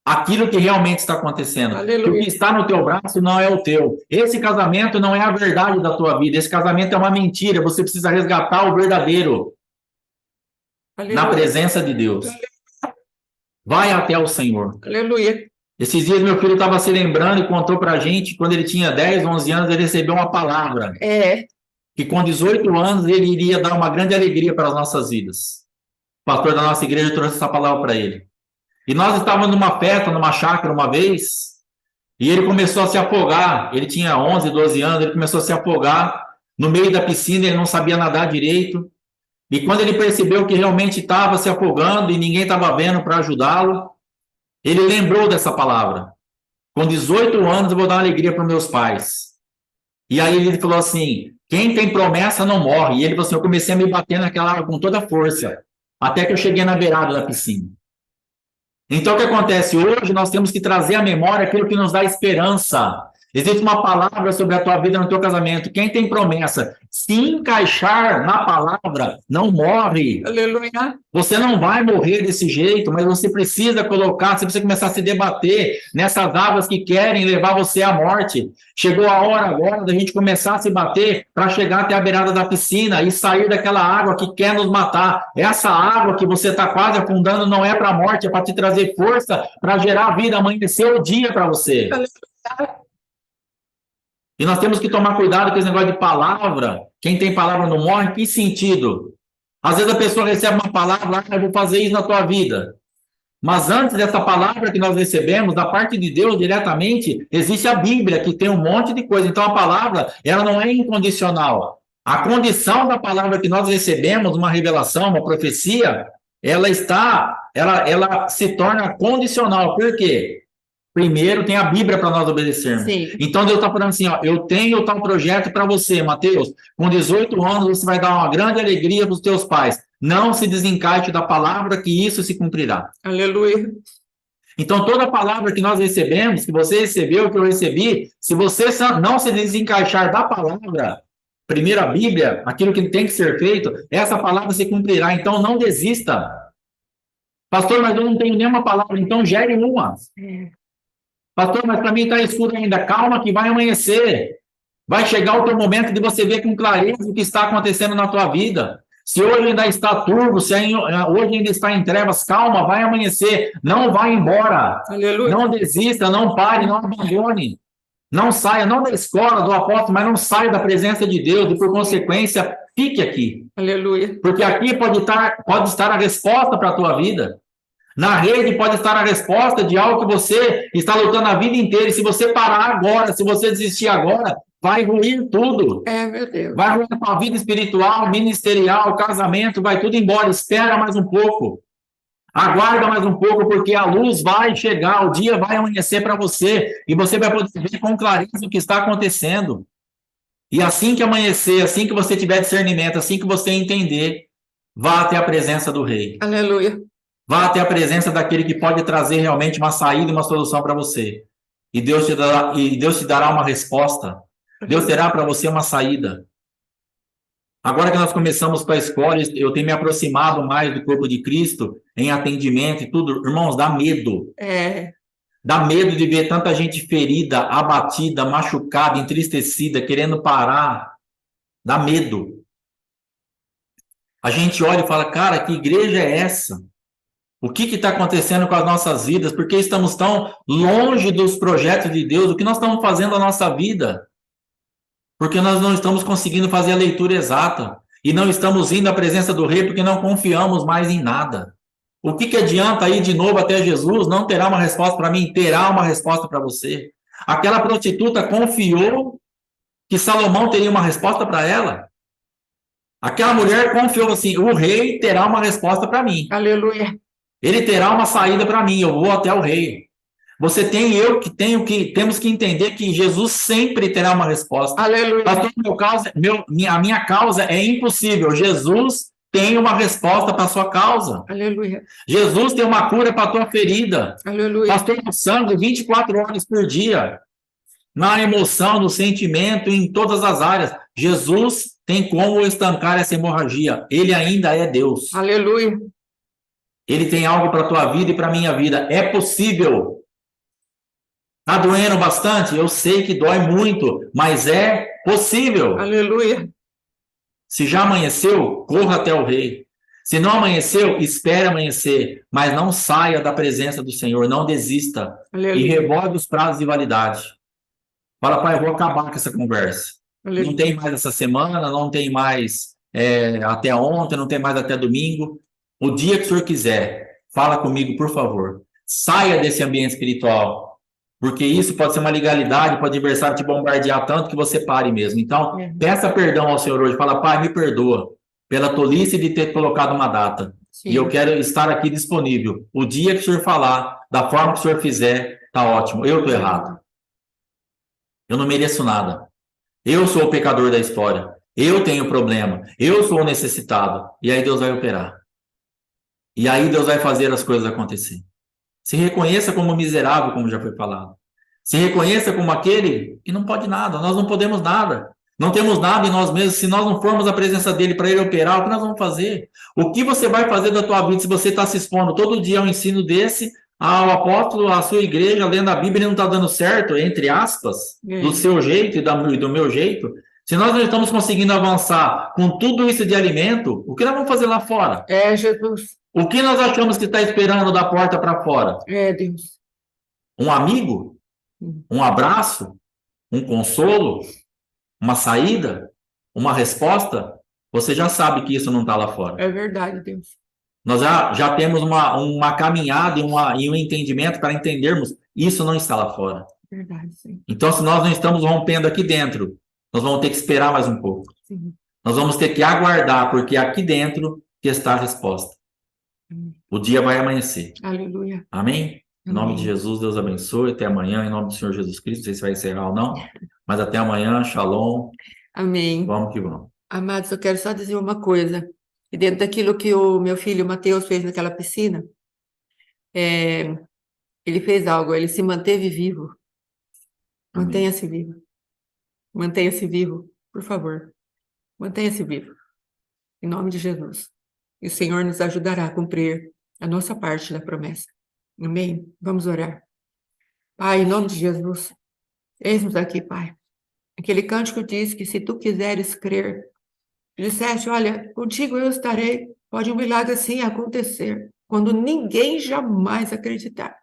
B: aquilo que realmente está acontecendo. Que o que está no teu braço não é o teu. Esse casamento não é a verdade da tua vida. Esse casamento é uma mentira. Você precisa resgatar o verdadeiro. Na presença de Deus. Vai até o Senhor.
A: Aleluia.
B: Esses dias meu filho estava se lembrando e contou para a gente, quando ele tinha 10, 11 anos, ele recebeu uma palavra. Que com 18 anos ele iria dar uma grande alegria para as nossas vidas. O pastor da nossa igreja trouxe essa palavra para ele. E nós estávamos numa festa, numa chácara uma vez, e ele começou a se afogar. Ele tinha 11, 12 anos, ele começou a se afogar no meio da piscina, ele não sabia nadar direito. E quando ele percebeu que realmente estava se afogando e ninguém estava vendo para ajudá-lo, ele lembrou dessa palavra. Com 18 anos eu vou dar uma alegria para os meus pais. E aí ele falou assim, quem tem promessa não morre. E ele falou assim, eu comecei a me bater naquela água com toda a força, até que eu cheguei na beirada da piscina. Então o que acontece? Hoje nós temos que trazer à memória aquilo que nos dá esperança. Existe uma palavra sobre a tua vida no teu casamento. Quem tem promessa, se encaixar na palavra, não morre.
A: Aleluia.
B: Você não vai morrer desse jeito, mas você precisa colocar, você precisa começar a se debater nessas águas que querem levar você à morte. Chegou a hora agora da gente começar a se bater para chegar até a beirada da piscina e sair daquela água que quer nos matar. Essa água que você está quase afundando não é para a morte, é para te trazer força, para gerar vida, amanhecer o dia para você.
A: Aleluia.
B: E nós temos que tomar cuidado com esse negócio de palavra. Quem tem palavra não morre, que sentido? Às vezes a pessoa recebe uma palavra, eu vou fazer isso na tua vida. Mas antes dessa palavra que nós recebemos, da parte de Deus diretamente, existe a Bíblia, que tem um monte de coisa. Então a palavra, ela não é incondicional. A condição da palavra que nós recebemos, uma revelação, uma profecia, ela se torna condicional. Por quê? Primeiro tem a Bíblia para nós obedecermos.
A: Sim.
B: Então Deus está falando assim, ó, eu tenho tal projeto para você, Mateus. Com 18 anos você vai dar uma grande alegria para os teus pais. Não se desencaixe da palavra que isso se cumprirá.
A: Aleluia.
B: Então toda palavra que nós recebemos, que você recebeu, que eu recebi, se você não se desencaixar da palavra, primeiro a Bíblia, aquilo que tem que ser feito, essa palavra se cumprirá. Então não desista. Pastor, mas eu não tenho nenhuma palavra, então gere uma. Pastor, mas para mim está escuro ainda. Calma que vai amanhecer. Vai chegar o teu momento de você ver com clareza o que está acontecendo na tua vida. Se hoje ainda está turvo, se hoje ainda está em trevas, calma, vai amanhecer. Não vai embora.
A: Aleluia.
B: Não desista, não pare, não abandone. Não saia, não da escola do apóstolo, mas não saia da presença de Deus e, por consequência, fique aqui.
A: Aleluia.
B: Porque aqui pode estar a resposta para a tua vida. Na rede pode estar a resposta de algo que você está lutando a vida inteira. E se você parar agora, se você desistir agora, vai ruir tudo.
A: Meu Deus.
B: Vai ruir a tua vida espiritual, ministerial, casamento, vai tudo embora. Espera mais um pouco. Aguarda mais um pouco, porque a luz vai chegar, o dia vai amanhecer para você. E você vai poder ver com clareza o que está acontecendo. E assim que amanhecer, assim que você tiver discernimento, assim que você entender, vá até a presença do Rei.
A: Aleluia.
B: Vá até a presença daquele que pode trazer realmente uma saída e uma solução para você. E Deus te dará uma resposta. Deus terá para você uma saída. Agora que nós começamos para a escola, eu tenho me aproximado mais do corpo de Cristo em atendimento e tudo. Irmãos, dá medo. Dá medo de ver tanta gente ferida, abatida, machucada, entristecida, querendo parar. Dá medo. A gente olha e fala, cara, que igreja é essa? O que está acontecendo com as nossas vidas? Por que estamos tão longe dos projetos de Deus? O que nós estamos fazendo na nossa vida? Porque nós não estamos conseguindo fazer a leitura exata. E não estamos indo à presença do Rei porque não confiamos mais em nada. O que adianta ir de novo até Jesus? Não terá uma resposta para mim, terá uma resposta para você. Aquela prostituta confiou que Salomão teria uma resposta para ela. Aquela mulher confiou assim, o Rei terá uma resposta para mim.
A: Aleluia.
B: Ele terá uma saída para mim, eu vou até o Rei. Você tem, eu que tenho que, temos que entender que Jesus sempre terá uma resposta.
A: Aleluia.
B: Pastor, a minha causa é impossível. Jesus tem uma resposta para a sua causa.
A: Aleluia.
B: Jesus tem uma cura para a tua ferida.
A: Aleluia.
B: Pastor, o sangue 24 horas por dia. Na emoção, no sentimento, em todas as áreas. Jesus tem como estancar essa hemorragia. Ele ainda é Deus.
A: Aleluia.
B: Ele tem algo para a tua vida e para a minha vida. É possível. Está doendo bastante? Eu sei que dói muito, mas é possível.
A: Aleluia.
B: Se já amanheceu, corra até o Rei. Se não amanheceu, espere amanhecer. Mas não saia da presença do Senhor. Não desista.
A: Aleluia.
B: E revogue os prazos de validade. Fala, pai, eu vou acabar com essa conversa. Aleluia. Não tem mais essa semana, não tem mais até ontem, não tem mais até domingo. O dia que o senhor quiser, fala comigo, por favor. Saia desse ambiente espiritual. Porque isso pode ser uma legalidade para o adversário te bombardear tanto que você pare mesmo. Então, peça perdão ao Senhor hoje. Fala, pai, me perdoa pela tolice de ter colocado uma data. Sim. E eu quero estar aqui disponível. O dia que o senhor falar, da forma que o senhor fizer, tá ótimo. Eu estou errado. Eu não mereço nada. Eu sou o pecador da história. Eu tenho problema. Eu sou o necessitado. E aí Deus vai operar. E aí Deus vai fazer as coisas acontecer. Se reconheça como miserável, como já foi falado. Se reconheça como aquele que não pode nada. Nós não podemos nada. Não temos nada em nós mesmos. Se nós não formos à presença dele para ele operar, o que nós vamos fazer? O que você vai fazer da tua vida se você está se expondo todo dia ao ensino desse, ao apóstolo, à sua igreja, lendo a Bíblia e não está dando certo, entre aspas, do seu jeito e do meu jeito? Se nós não estamos conseguindo avançar com tudo isso de alimento, o que nós vamos fazer lá fora?
A: Jesus.
B: O que nós achamos que está esperando da porta para fora?
A: Deus.
B: Um amigo? Um abraço? Um consolo? Uma saída? Uma resposta? Você já sabe que isso não está lá fora.
A: É verdade, Deus.
B: Nós já temos uma caminhada e um entendimento para entendermos isso não está lá fora.
A: Verdade, sim.
B: Então, se nós não estamos rompendo aqui dentro, nós vamos ter que esperar mais um pouco.
A: Sim.
B: Nós vamos ter que aguardar, porque é aqui dentro que está a resposta. O dia vai amanhecer.
A: Aleluia.
B: Amém? Em nome de
A: Amém.
B: Jesus, Deus abençoe. Até amanhã, em nome do Senhor Jesus Cristo. Não sei se vai encerrar ou não, mas até amanhã. Shalom.
A: Amém.
B: Vamos que vamos.
A: Amados, eu quero só dizer uma coisa. E dentro daquilo que o meu filho Mateus fez naquela piscina, ele fez algo, ele se manteve vivo.
B: Amém.
A: Mantenha-se vivo. Mantenha-se vivo, por favor. Mantenha-se vivo. Em nome de Jesus. E o Senhor nos ajudará a cumprir a nossa parte da promessa. Amém? Vamos orar. Pai, em nome de Jesus, eis-nos aqui, Pai. Aquele cântico diz que se tu quiseres crer, disseste, olha, contigo eu estarei. Pode um milagre assim acontecer, quando ninguém jamais acreditar.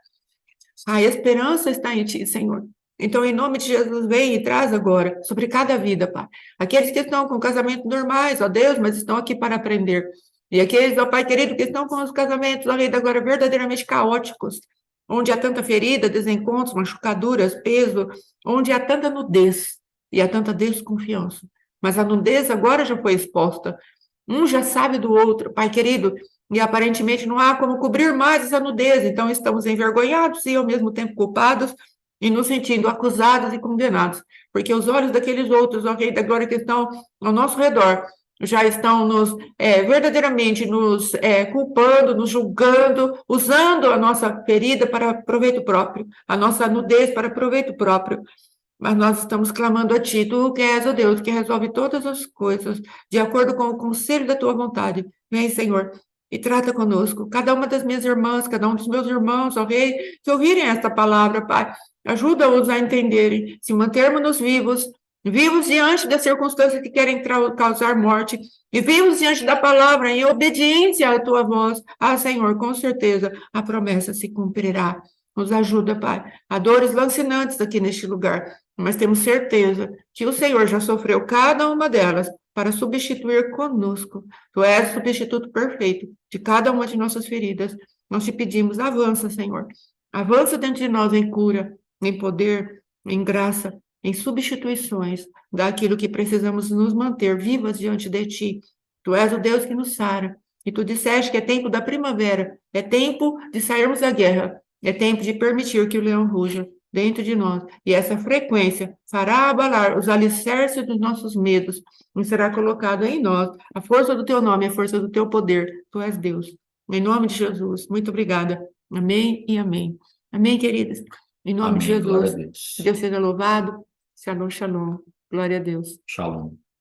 A: A esperança está em ti, Senhor. Então, em nome de Jesus, vem e traz agora sobre cada vida, Pai. Aqueles que estão com casamentos normais, ó Deus, mas estão aqui para aprender. E aqueles, ó Pai querido, que estão com os casamentos, ó Rei da Glória, verdadeiramente caóticos, onde há tanta ferida, desencontros, machucaduras, peso, onde há tanta nudez e há tanta desconfiança. Mas a nudez agora já foi exposta. Um já sabe do outro, Pai querido, e aparentemente não há como cobrir mais essa nudez, então estamos envergonhados e ao mesmo tempo culpados e nos sentindo acusados e condenados, porque os olhos daqueles outros, ó Rei da Glória, que estão ao nosso redor, já estão verdadeiramente nos culpando, nos julgando, usando a nossa ferida para proveito próprio, a nossa nudez para proveito próprio. Mas nós estamos clamando a Ti, Tu que és, ó Deus, que resolve todas as coisas, de acordo com o conselho da Tua vontade. Vem, Senhor, e trata conosco, cada uma das minhas irmãs, cada um dos meus irmãos, ó Rei, que ouvirem esta palavra, Pai. Ajuda-os a entenderem, se mantermos-nos vivos, vivos diante das circunstâncias que querem causar morte, e vivos diante da palavra, em obediência à Tua voz. Ah, Senhor, com certeza, a promessa se cumprirá. Nos ajuda, Pai. Há dores lancinantes aqui neste lugar, mas temos certeza que o Senhor já sofreu cada uma delas para substituir conosco. Tu és o substituto perfeito de cada uma de nossas feridas. Nós te pedimos, avança, Senhor. Avança dentro de nós em cura, em poder, em graça, em substituições daquilo que precisamos nos manter vivas diante de Ti. Tu és o Deus que nos sara. E Tu disseste que é tempo da primavera, é tempo de sairmos da guerra, é tempo de permitir que o leão ruja dentro de nós. E essa frequência fará abalar os alicerces dos nossos medos e será colocado em nós a força do Teu nome, a força do Teu poder. Tu és Deus. Em nome de Jesus. Muito obrigada. Amém e amém. Amém, queridas. Em nome de
B: Amém. Glória
A: Jesus.
B: a Deus.
A: Deus seja louvado. Shalom, shalom. Glória a Deus.
B: Shalom.